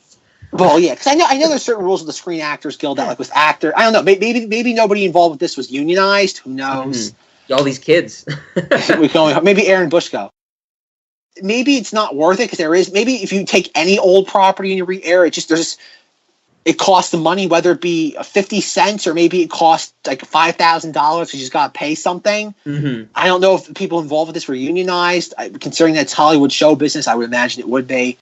Well, yeah, because I know there's certain rules of the Screen Actors Guild that, like with actor, I don't know. Maybe nobody involved with this was unionized. Who knows? All these kids. Maybe Aaron Bushko. Maybe it's not worth it because maybe if you take any old property and you re-air it, it costs the money, whether it be 50 cents or maybe it costs like $5,000 because you just got to pay something. I don't know if the people involved with this were unionized. Considering that it's Hollywood show business, I would imagine it would be.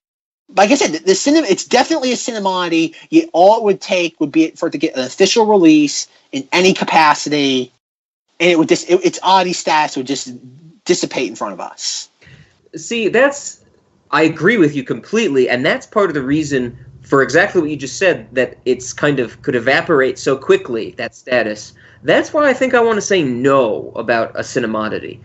Like I said, it's definitely a Cinemoddity. All it would take would be for it to get an official release in any capacity, and it would its oddity status would just dissipate in front of us. See, I agree with you completely, and that's part of the reason for exactly what you just said, that it's kind of could evaporate so quickly, that status. That's why I think I want to say no about a Cinemoddity.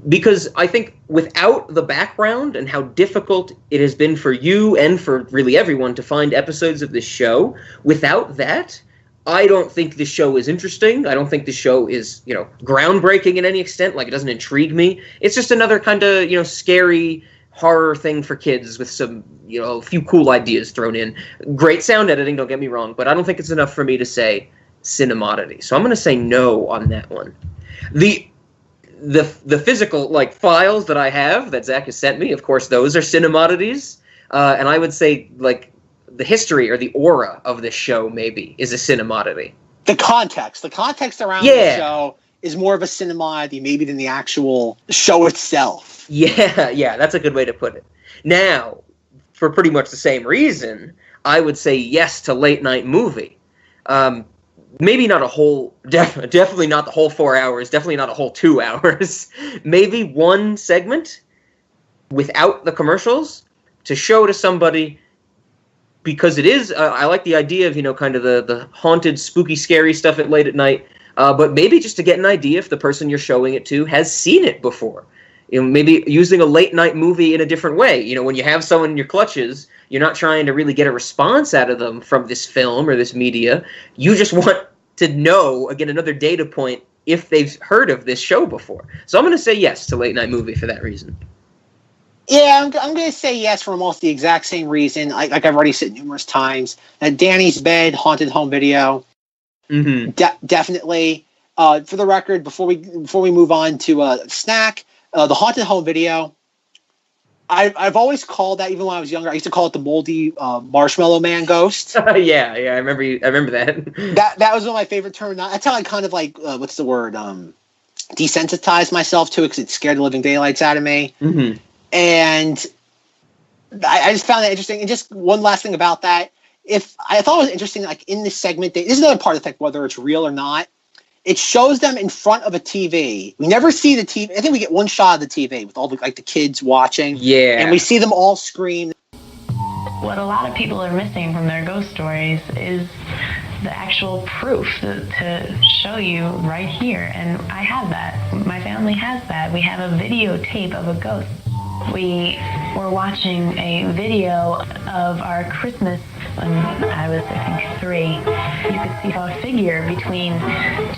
Because I think without the background and how difficult it has been for you and for really everyone to find episodes of this show, without that, I don't think this show is interesting. I don't think this show is, groundbreaking in any extent. Like, it doesn't intrigue me. It's just another kind of, scary horror thing for kids with some, a few cool ideas thrown in. Great sound editing, don't get me wrong, but I don't think it's enough for me to say Cinemoddity. So I'm going to say no on that one. The physical files that I have that Zack has sent me, of course, those are Cinemodities, and I would say the history or the aura of this show maybe is a Cinemoddity. The context around the show is more of a Cinemoddity maybe than the actual show itself. Yeah, that's a good way to put it. Now, for pretty much the same reason, I would say yes to late night movie. maybe not a whole, definitely not the whole 4 hours, definitely not a whole 2 hours, maybe one segment without the commercials to show to somebody, because it is, I like the idea of, kind of the haunted, spooky, scary stuff at late at night, but maybe just to get an idea if the person you're showing it to has seen it before. Maybe using a late night movie in a different way. When you have someone in your clutches, you're not trying to really get a response out of them from this film or this media. You just want to know, again, another data point, if they've heard of this show before. So I'm going to say yes to late night movie for that reason. Yeah, I'm going to say yes for almost the exact same reason. Like I've already said numerous times. Danny's Bed, haunted home video. Mm-hmm. Definitely. For the record, before we move on to Snack, the haunted home video, I've always called that, even when I was younger, I used to call it the moldy marshmallow man ghost. yeah, I remember that. that was one of my favorite terms. That's how I kind of what's the word? Desensitized myself to it, because it scared the living daylights out of me. Mm-hmm. And I just found that interesting. And just one last thing about that, I thought it was interesting, like in this segment, this is another part of the fact, whether it's real or not. It shows them in front of a TV. We never see the TV. I think we get one shot of the TV with all the kids watching. Yeah. And we see them all scream. What a lot of people are missing from their ghost stories is the actual proof to show you right here. And I have that. My family has that. We have a videotape of a ghost. We were watching a video of our Christmas when I was, I think, 3. You could see a figure between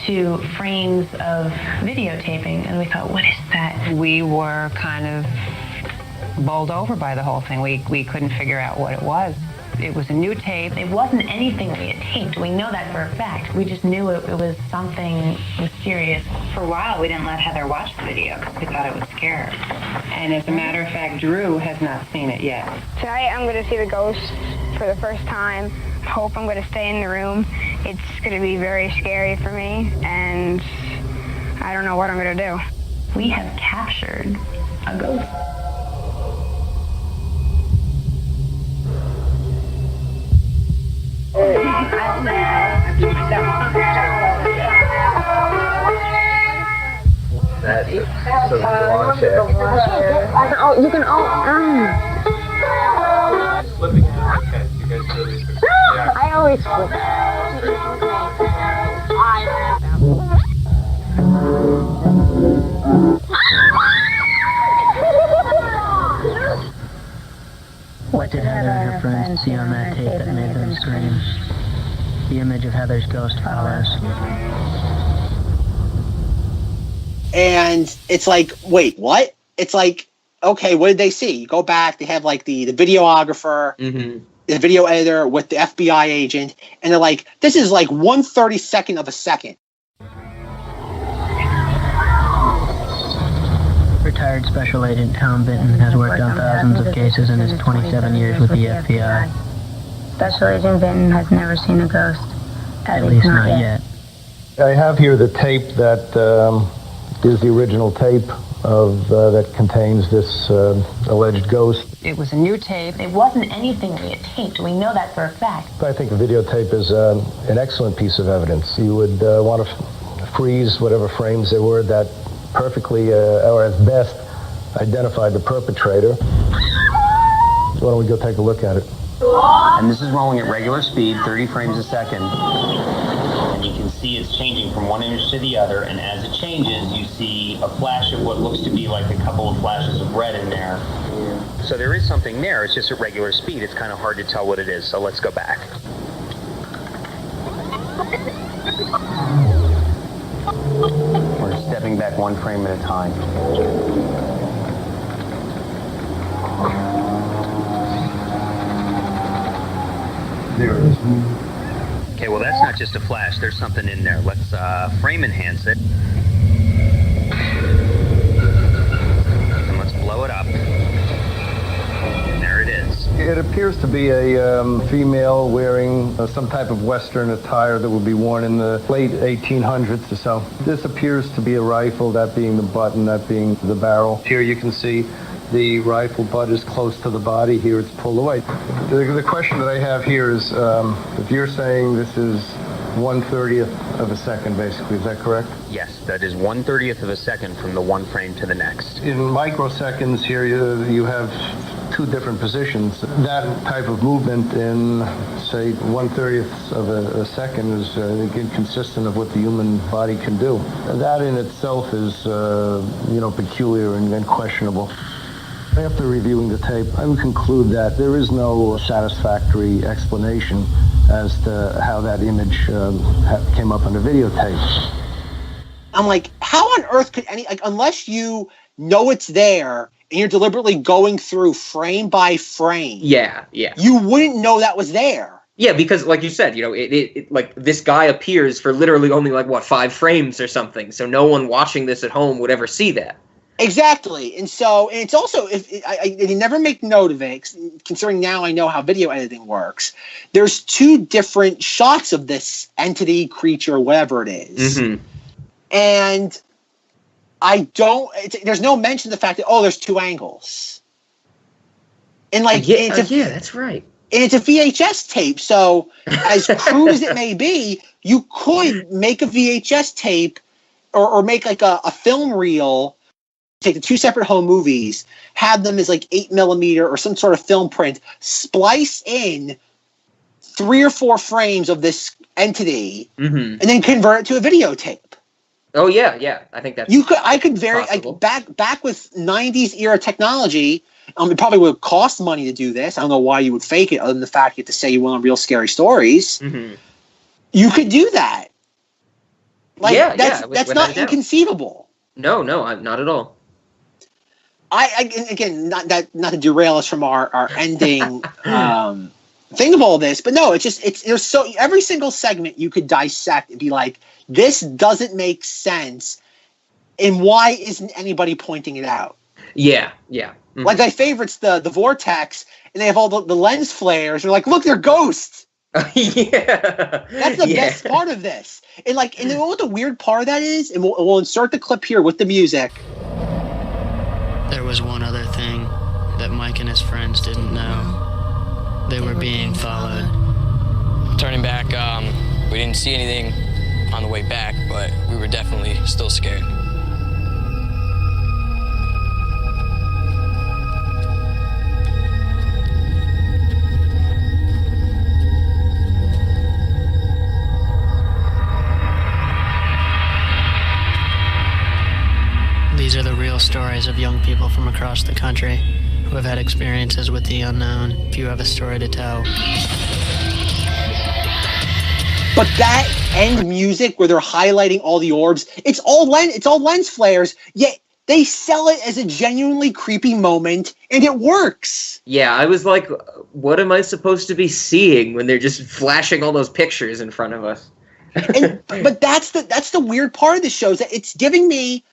2 frames of videotaping, and we thought, what is that? We were kind of bowled over by the whole thing. We couldn't figure out what it was. It was a new tape. It wasn't anything we had taped. We know that for a fact. We just knew it was something mysterious. For a while, we didn't let Heather watch the video because we thought it would scare her. And as a matter of fact, Drew has not seen it yet. Tonight I'm going to see the ghost for the first time. Hope I'm going to stay in the room. It's going to be very scary for me, and I don't know what I'm going to do. We have captured a ghost. That's so long check. Oh, you can Flipping it. Okay, you guys really. Yeah. I always flip. What did Heather and her friends see on that tape that made them scream? The image of Heather's ghost follows. And it's like, wait, what? It's like, okay, what did they see? You go back, they have the videographer, the video editor with the FBI agent, and they're like, this is 1/32 of a second. Retired Special Agent Tom Benton has worked on thousands of cases in his 27 years with the FBI. Special Agent Benton has never seen a ghost. At least not yet. I have here the tape that is the original tape of that contains this alleged ghost. It was a new tape. It wasn't anything we had taped. We know that for a fact. I think the videotape is an excellent piece of evidence. You would want to freeze whatever frames there were that perfectly, or at best, identified the perpetrator. Why don't we go take a look at it? And this is rolling at regular speed, 30 frames a second. And you can see it's changing from one image to the other, and as it changes, you see a flash of what looks to be like a couple of flashes of red in there. So there is something there, it's just at regular speed. It's kind of hard to tell what it is, so let's go back. We're stepping back 1 frame at a time. There it is. Okay, well that's not just a flash, there's something in there. Let's frame enhance it. And let's blow it up. And there it is. It appears to be a female wearing some type of Western attire that would be worn in the late 1800s or so. This appears to be a rifle, that being the butt and that being the barrel. Here you can see the rifle butt is close to the body. Here it's pulled away. The question that I have here is, if you're saying this is 1/30th of a second, basically. Is that correct? Yes, that is 1/30th of a second from the one frame to the next. In microseconds here, you have two different positions. That type of movement in, say, 1/30th of a second is inconsistent of what the human body can do. That in itself is, peculiar and questionable. After reviewing the tape, I would conclude that there is no satisfactory explanation as to how that image came up on the videotape. I'm like, how on earth could unless you know it's there and you're deliberately going through frame by frame. Yeah. You wouldn't know that was there. Yeah, because like you said, it like this guy appears for literally only 5 frames or something. So no one watching this at home would ever see that. Exactly. And it's also, I never make note of it, considering now I know how video editing works. There's 2 different shots of this entity, creature, whatever it is. Mm-hmm. And there's no mention of the fact that, there's 2 angles. And that's right. And it's a VHS tape. So as crude as it may be, you could make a VHS tape or make a film reel, take the 2 separate home movies, have them as 8mm or some sort of film print, splice in 3 or 4 frames of this entity, and then convert it to a videotape. Oh yeah. I think that's back with 90s era technology. It probably would cost money to do this. I don't know why you would fake it, other than the fact you get to say you want real scary stories. Mm-hmm. You could do that. That's not inconceivable. No, not at all. Again, not to derail us from our ending thing of all this, but no, there's every single segment you could dissect and be like, this doesn't make sense, and why isn't anybody pointing it out? Yeah. Mm-hmm. Like my favorite's the vortex, and they have all the lens flares. They're like, look, they're ghosts. Yeah, that's the best part of this. And you know what the weird part of that is? And we'll insert the clip here with the music. There was one other thing that Mike and his friends didn't know. They were being followed. Turning back, we didn't see anything on the way back, but we were definitely still scared. These are the real stories of young people from across the country who have had experiences with the unknown. If you have a story to tell. But that end music where they're highlighting all the orbs, it's all lens flares, yet they sell it as a genuinely creepy moment, and it works. Yeah, I was like, what am I supposed to be seeing when they're just flashing all those pictures in front of us? But that's the weird part of the show, is that it's giving me,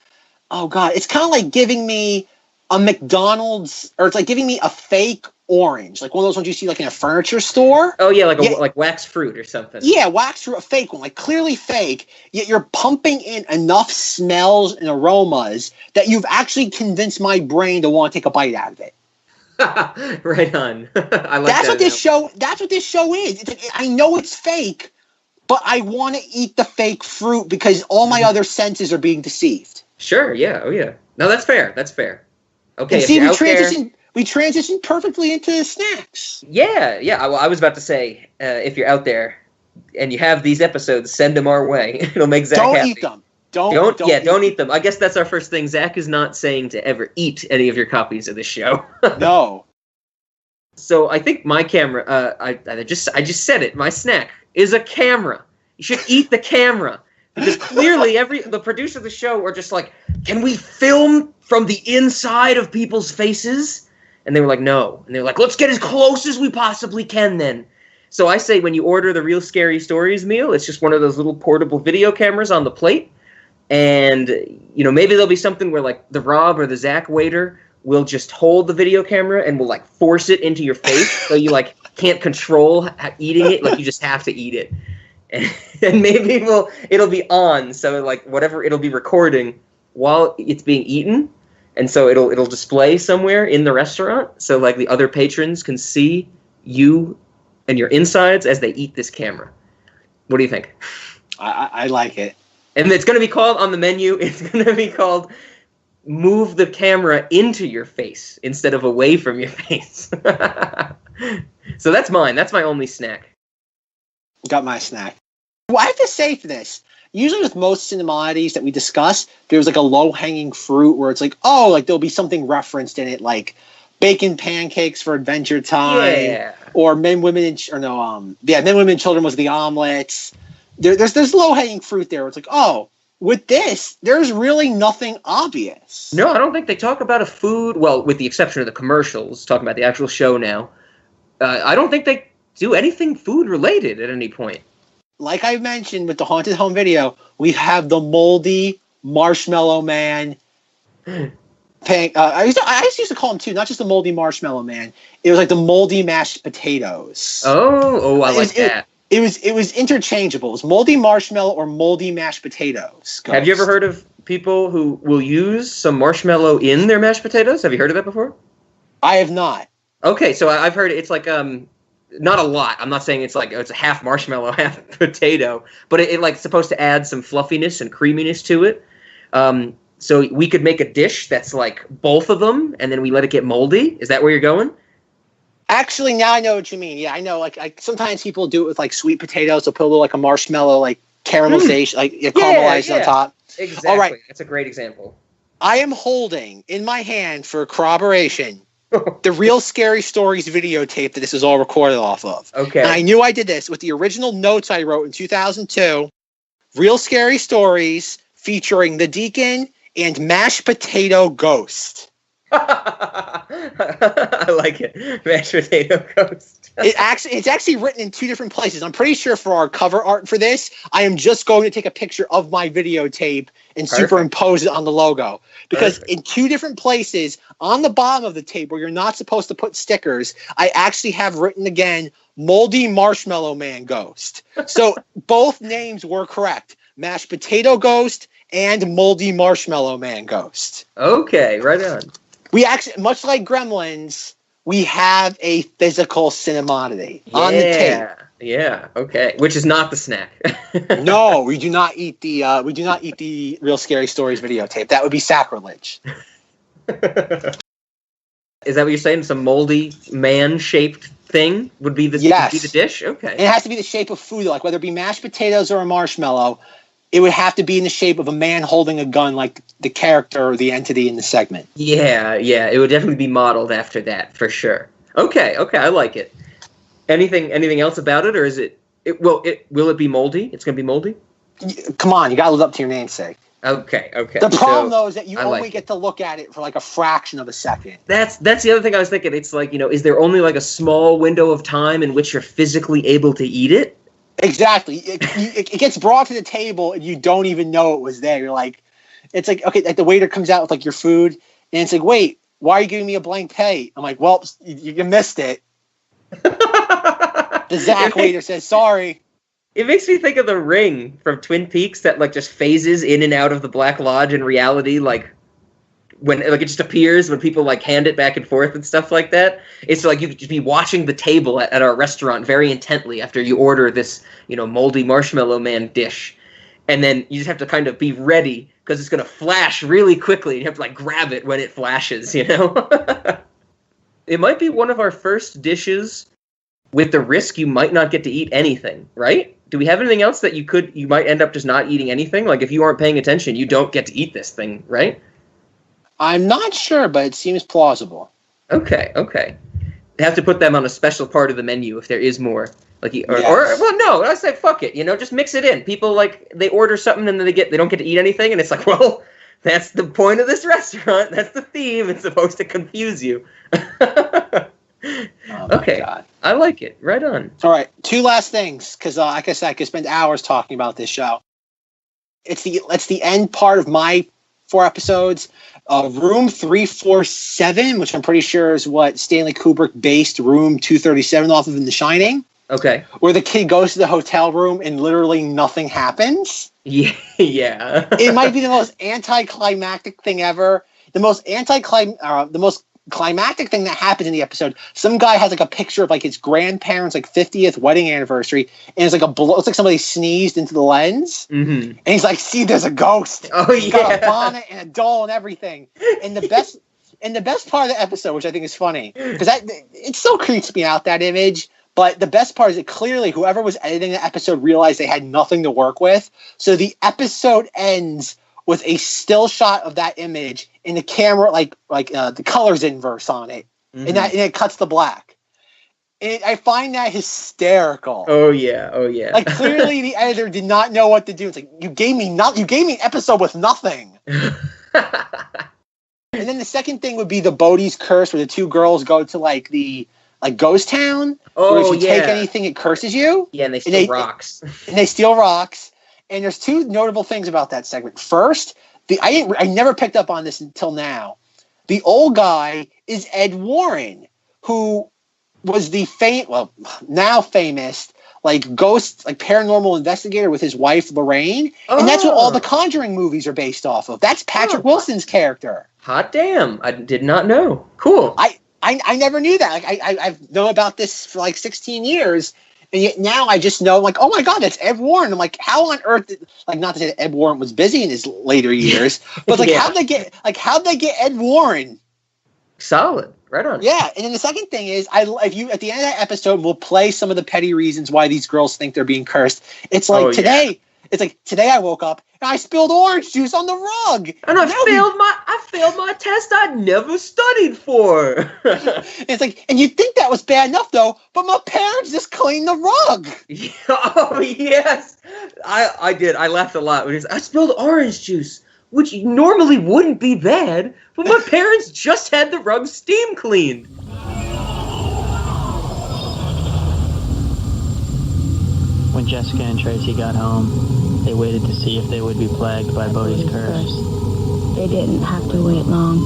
oh God, it's kind of like giving me a McDonald's, or it's like giving me a fake orange, like one of those ones you see in a furniture store. Oh yeah, like wax fruit or something. Yeah, wax fruit, a fake one, clearly fake. Yet you're pumping in enough smells and aromas that you've actually convinced my brain to want to take a bite out of it. Right on. I like that's that. That's what this show is. I know it's fake, but I want to eat the fake fruit because all my other senses are being deceived. Sure. Yeah. Oh yeah. No, that's fair. Okay. And see, we transitioned perfectly into the snacks. Yeah. I was about to say, if you're out there and you have these episodes, send them our way. It'll make Zack happy. Don't eat them. Don't eat them. I guess that's our first thing. Zack is not saying to ever eat any of your copies of this show. No. So I think my camera, I just said it. My snack is a camera. You should eat the camera. Because clearly the producers of the show are just like, can we film from the inside of people's faces? And they were like, no. And they're like, let's get as close as we possibly can then. So I say when you order the Real Scary Stories meal, it's just one of those little portable video cameras on the plate. And, maybe there'll be something where the Rob or the Zack waiter will just hold the video camera and will force it into your face. So you can't control eating it. You just have to eat it. And maybe it'll be on, so whatever, it'll be recording while it's being eaten, and so it'll display somewhere in the restaurant, so the other patrons can see you and your insides as they eat this camera. What do you think? I like it. And it's going to be called on the menu. It's going to be called "Move the camera into your face instead of away from your face." So that's mine. That's my only snack. Got my snack. Well, I have to say for this, usually with most Cinemodities that we discuss, there's like a low-hanging fruit where it's like, oh, like there'll be something referenced in it, like bacon pancakes for Adventure Time, or Men, Women, and Men, Women, and Children was the omelets. There's low-hanging fruit there. Where it's like, oh, with this, there's really nothing obvious. No, I don't think they talk about a food. Well, with the exception of the commercials, talking about the actual show now. I don't think they do anything food-related at any point. Like I mentioned with the Haunted Home video, we have the moldy Marshmallow Man. I used to call him two, not just the moldy Marshmallow Man. It was like the moldy mashed potatoes. Oh, I like that. It was interchangeable. It was moldy marshmallow or moldy mashed potatoes. Have you ever heard of people who will use some marshmallow in their mashed potatoes? Have you heard of that before? I have not. Okay, so I've heard it's like not a lot. I'm not saying it's like it's a half marshmallow, half potato, but it like supposed to add some fluffiness and creaminess to it. So we could make a dish that's like both of them, and then we let it get moldy. Is that where you're going? Actually, now I know what you mean. Yeah, I know. Like sometimes people do it with like sweet potatoes. They'll put a little like a marshmallow like caramelization, like caramelized on top. Exactly. All right. That's a great example. I am holding in my hand for corroboration the Real Scary Stories videotape that this is all recorded off of. Okay. And I knew I did this with the original notes I wrote in 2002. Real Scary Stories featuring the Deacon and Mashed Potato Ghost. I like it. Mashed Potato Ghost. It's actually written in two different places. I'm pretty sure for our cover art for this, I am just going to take a picture of my videotape and superimpose it on the logo. Because in two different places, on the bottom of the tape where you're not supposed to put stickers, I actually have written again, Moldy Marshmallow Man Ghost. So both names were correct. Mashed Potato Ghost and Moldy Marshmallow Man Ghost. Okay, right on. We actually, much like Gremlins, we have a physical Cinemoddity on the tape. Yeah, okay. Which is not the snack. No, we do not eat the Real Scary Stories videotape. That would be sacrilege. Is that what you're saying? Some moldy man-shaped thing would be the dish? Okay. And it has to be the shape of food, like whether it be mashed potatoes or a marshmallow. It would have to be in the shape of a man holding a gun, like the character or the entity in the segment. Yeah, it would definitely be modeled after that, for sure. Okay, I like it. Anything else about it, or is will it be moldy? It's going to be moldy? Come on, you got to live up to your namesake. Okay. The problem, though, is that you only get to look at it for like a fraction of a second. That's the other thing I was thinking. It's like, is there only like a small window of time in which you're physically able to eat it? Exactly. It gets brought to the table and you don't even know it was there. You're like, it's like, okay, like the waiter comes out with like your food and it's like, wait, why are you giving me a blank plate? I'm like, well, you missed it. The Zack waiter says, sorry. It makes me think of The Ring from Twin Peaks that like just phases in and out of the Black Lodge in reality, like when like it just appears when people like hand it back and forth and stuff like that. It's like you could just be watching the table at our restaurant very intently after you order this, moldy Marshmallow Man dish. And then you just have to kind of be ready because it's going to flash really quickly. You have to like grab it when it flashes, It might be one of our first dishes with the risk you might not get to eat anything, right? Do we have anything else that you might end up just not eating anything? Like if you aren't paying attention, you don't get to eat this thing, right? I'm not sure, but it seems plausible. Okay. They have to put them on a special part of the menu if there is more. Like, I say fuck it. Just mix it in. People like they order something and then they don't get to eat anything, and it's like, well, that's the point of this restaurant. That's the theme. It's supposed to confuse you. Okay, God. I like it. Right on. All right, two last things, because like I said, I could spend hours talking about this show. It's the end part of my 4 episodes. Room 347, which I'm pretty sure is what Stanley Kubrick based Room 237 off of in The Shining. Okay. Where the kid goes to the hotel room and literally nothing happens. Yeah. It might be the most anticlimactic thing ever. The most climactic thing that happens in the episode, some guy has like a picture of like his grandparents' like 50th wedding anniversary, and it's like it's like somebody sneezed into the lens, and he's like, "See, there's a ghost." Oh, he's got a bonnet and a doll and everything. And the best part of the episode, which I think is funny, because it still creeps me out, that image. But the best part is that clearly whoever was editing the episode realized they had nothing to work with. So the episode ends with a still shot of that image, and the camera, the colors inverse on it, and it cuts to black. And I find that hysterical. Oh yeah. Like clearly the editor did not know what to do. It's like, you gave me an episode with nothing. And then the second thing would be the Bodhi's curse, where the two girls go to like the ghost town. Where if you take anything, it curses you. Yeah, and they steal rocks. And they steal rocks. And there's two notable things about that segment. First, I never picked up on this until now. The old guy is Ed Warren, who was the now famous ghost, paranormal investigator with his wife Lorraine, and that's what all the Conjuring movies are based off of. That's Patrick Wilson's character. Hot damn! I did not know. Cool. I never knew that. I've known about this for 16 years, and yet now I just know, oh my God, that's Ed Warren. I'm like, how on earth? Not to say that Ed Warren was busy in his later years, but how'd they get Ed Warren? Solid, right on. Yeah, and then the second thing is, if you at the end of that episode, we'll play some of the petty reasons why these girls think they're being cursed. It's today. It's today I woke up and I spilled orange juice on the rug. And I failed my test I'd never studied for. It's and you'd think that was bad enough though, but my parents just cleaned the rug. Oh yes. I did. I laughed a lot when I spilled orange juice, which normally wouldn't be bad, but my parents just had the rug steam cleaned. When Jessica and Tracy got home, they waited to see if they would be plagued by Bodhi's curse. They didn't have to wait long.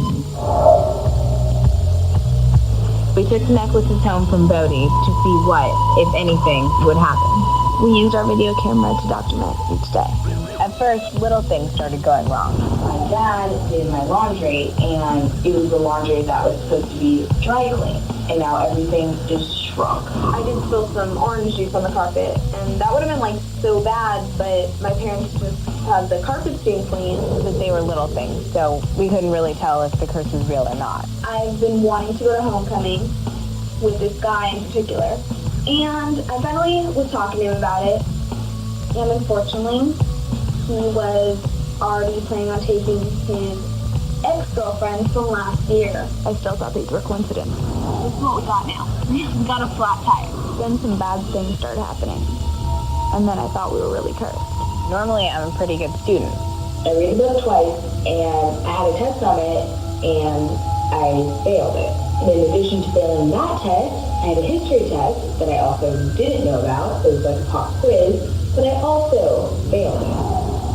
We took the necklaces home from Bodhi to see what, if anything, would happen. We used our video camera to document each day. At first, little things started going wrong. My dad did my laundry, and it was the laundry that was supposed to be dry clean. And now everything just shrunk. I did spill some orange juice on the carpet, and that would have been so bad, but my parents just had the carpet steam clean. But they were little things, so we couldn't really tell if the curse was real or not. I've been wanting to go to homecoming with this guy in particular, and I finally was talking to him about it, and unfortunately, he was already planning on taking his ex-girlfriend from last year. I still thought these were coincidences. This is what we got now. We got a flat tire. Then some bad things started happening. And then I thought we were really cursed. Normally, I'm a pretty good student. I read the book twice, and I had a test on it, and I failed it. And in addition to failing that test, I had a history test that I also didn't know about. It was a pop quiz, but I also failed it.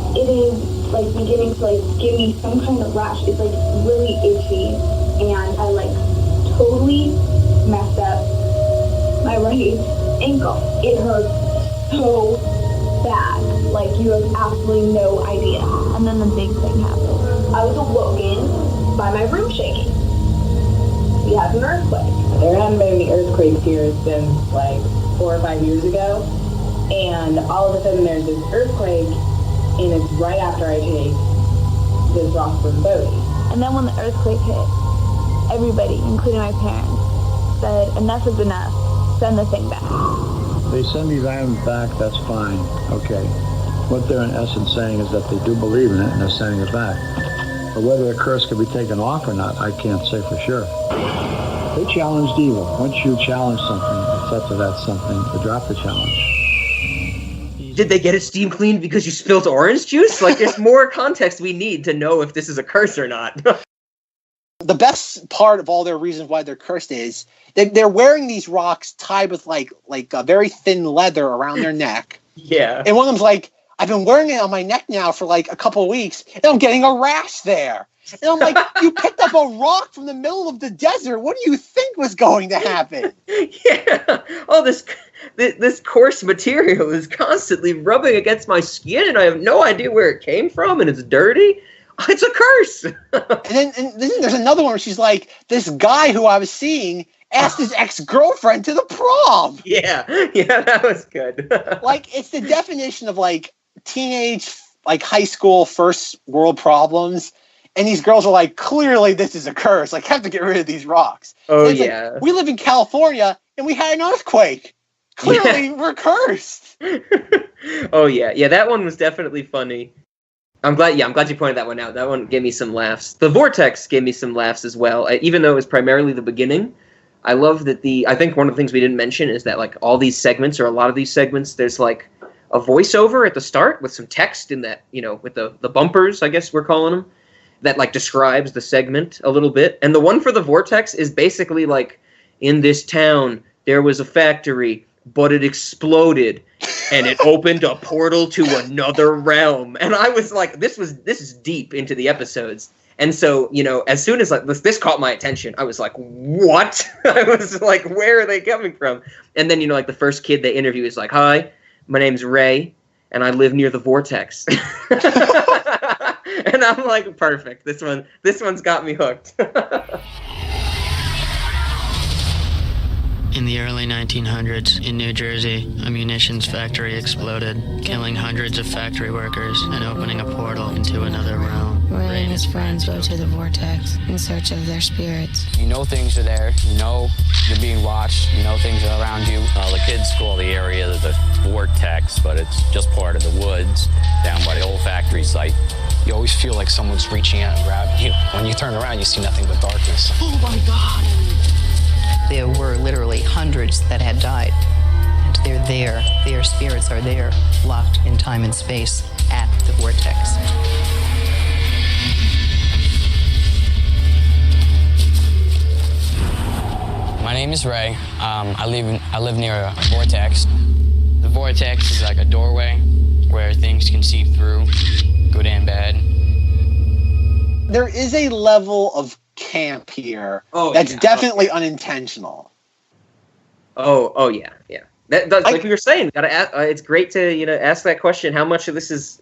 It is beginning to give me some kind of rash. It's really itchy, and I totally messed up my right ankle. It hurts so bad, you have absolutely no idea. And then the big thing happened. I was awoken by my room shaking. We had an earthquake. There hadn't been any earthquakes here since 4 or 5 years ago, and all of a sudden there's this earthquake. And it's right after I take this rock from Bodhi. And then when the earthquake hit, everybody, including my parents, said, enough is enough. Send the thing back. They send these items back, that's fine. Okay. What they're in essence saying is that they do believe in it and they're sending it back. But whether a curse can be taken off or not, I can't say for sure. They challenged evil. Once you challenge something, it's up to that something to drop the challenge. Did they get it steam cleaned because you spilled orange juice? There's more context we need to know if this is a curse or not. The best part of all their reasons why they're cursed is they're wearing these rocks tied with a very thin leather around their neck. Yeah. And one of them's I've been wearing it on my neck now for a couple of weeks, and I'm getting a rash there. And I'm you picked up a rock from the middle of the desert. What do you think was going to happen? Yeah. Oh, this coarse material is constantly rubbing against my skin, and I have no idea where it came from, and it's dirty. It's a curse. and then there's another one where she's like, this guy who I was seeing asked his ex-girlfriend to the prom. Yeah, that was good. Like, it's the definition of, like, teenage, like, high school first world problems. And these girls are like, clearly this is a curse. Like, have to get rid of these rocks. Oh, yeah. Like, we live in California, and we had an earthquake. Clearly, we're cursed. Oh, yeah. Yeah, that one was definitely funny. I'm glad you pointed that one out. That one gave me some laughs. The vortex gave me some laughs as well, even though it was primarily the beginning. I love that I think one of the things we didn't mention is that, like, all these segments, or a lot of these segments, there's, like, a voiceover at the start with some text in that, you know, with the bumpers, I guess we're calling them, that, like, describes the segment a little bit. And the one for the vortex is basically, like, in this town, there was a factory, but it exploded, and it opened a portal to another realm. And I was like, this is deep into the episodes. And so, you know, as soon as, like, this caught my attention, I was like, what? I was like, where are they coming from? And then, you know, like, the first kid they interview is like, hi, my name's Ray, and I live near the vortex. And I'm like, perfect. This one's got me hooked. In the early 1900s, in New Jersey, a munitions factory exploded, killing hundreds of factory workers and opening a portal into another realm. Ray and his friends go to the vortex in search of their spirits. You know things are there. You know you're being watched. You know things are around you. The kids call the area the vortex, but it's just part of the woods down by the old factory site. You always feel like someone's reaching out and grabbing you. When you turn around, you see nothing but darkness. Oh my God! There were literally hundreds that had died. And they're there. Their spirits are there, locked in time and space at the vortex. My name is Ray. I live near a vortex. The vortex is like a doorway where things can seep through, good and bad. There is a level of camp here that's definitely unintentional. Oh yeah. That's like we were saying. Gotta ask, it's great to ask that question. How much of this is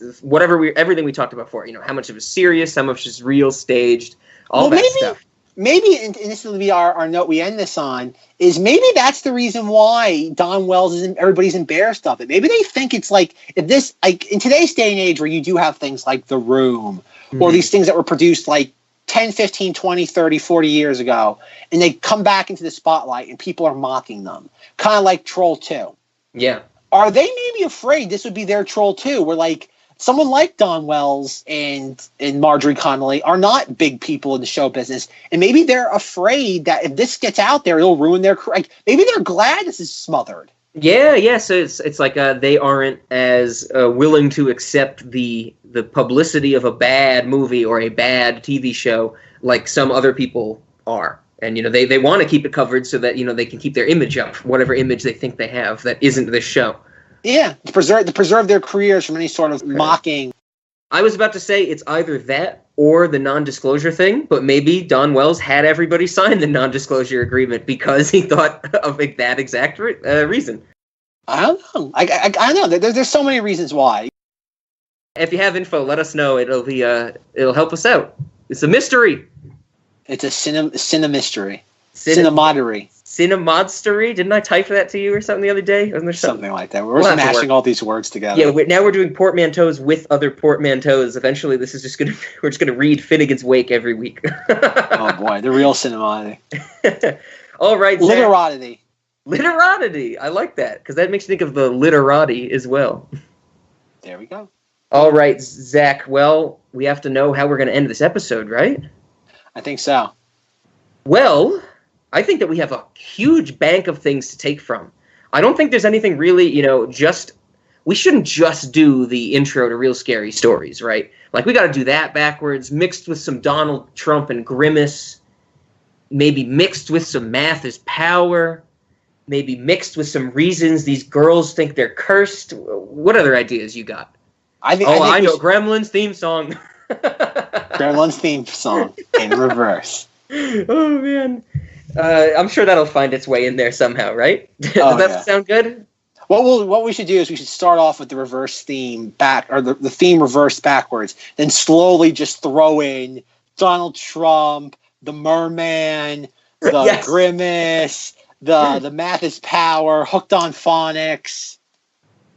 everything we talked about before? How much of it is serious? How much is real, staged? All that stuff. Maybe, and this will be our note we end this on, is maybe that's the reason why Don Wells everybody's embarrassed of it. Maybe they think it's like, if this, like in today's day and age where you do have things like The Room, or these things that were produced like 10, 15, 20, 30, 40 years ago, and they come back into the spotlight and people are mocking them. Kind of like Troll 2. Yeah. Are they maybe afraid this would be their Troll 2, where like, someone like Don Wells and Marjorie Connolly are not big people in the show business, and maybe they're afraid that if this gets out there, it'll ruin their career. Like, maybe they're glad this is smothered. Yeah. So it's like they aren't as willing to accept the publicity of a bad movie or a bad TV show like some other people are, and they want to keep it covered so that they can keep their image up, whatever image they think they have that isn't this show. Yeah, to preserve their careers from any sort of mocking. I was about to say it's either that or the non-disclosure thing, but maybe Don Wells had everybody sign the non-disclosure agreement because he thought of that exact reason. I don't know. I don't know. There's so many reasons why. If you have info, let us know. It'll help us out. It's a mystery. It's a cinemystery. Cinemodity. Cinemodstery? Didn't I type that to you or something the other day? Wasn't there something like that? We're smashing all these words together. Yeah, now we're doing portmanteaus with other portmanteaus. Eventually, we're just gonna read Finnegan's Wake every week. Oh boy, the real Cinemodity. All right, Zach. Literati. Literati. I like that because that makes me think of the literati as well. There we go. All right, Zach. Well, we have to know how we're going to end this episode, right? I think so. Well, I think that we have a huge bank of things to take from. I don't think there's anything really, we shouldn't just do the intro to Real Scary Stories, right? Like, we got to do that backwards, mixed with some Donald Trump and Grimace, maybe mixed with some Math is Power, maybe mixed with some reasons these girls think they're cursed. What other ideas you got? I know, Gremlins theme song. Gremlins theme song in reverse. Oh, man. I'm sure that'll find its way in there somehow, right? Does that sound good? What we should do is we should start off with the reverse theme back, or the theme reversed backwards, then slowly just throw in Donald Trump, the Merman, the Grimace, the Math is Power, Hooked on Phonics.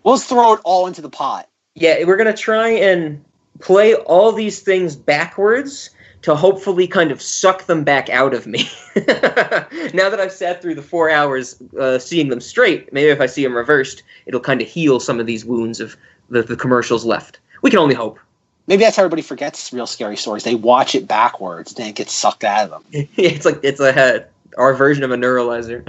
We'll just throw it all into the pot. Yeah, we're going to try and play all these things backwards to hopefully kind of suck them back out of me. Now that I've sat through the 4 hours seeing them straight, maybe if I see them reversed, it'll kind of heal some of these wounds of the commercials left. We can only hope. Maybe that's how everybody forgets real scary stories. They watch it backwards, then it gets sucked out of them. Yeah, it's our version of a neuralizer.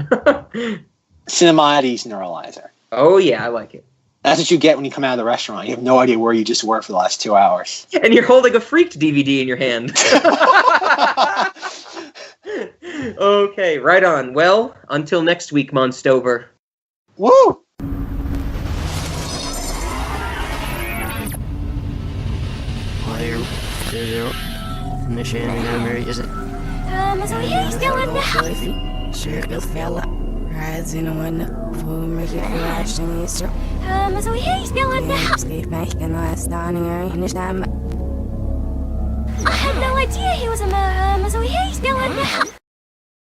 Cinemodities neuralizer. Oh yeah, I like it. That's what you get when you come out of the restaurant. You have no idea where you just were for the last 2 hours. And you're holding a Freaked DVD in your hand. Okay, right on. Well, until next week, Monstover. Woo! Mission memory is it? So he's still in the house. Sure, go fella. Rides in a window. Full make it flash in the strip. So he's still in the house. Escape back in the last dining area. Finish time. I had no idea he was a so he's still in the house.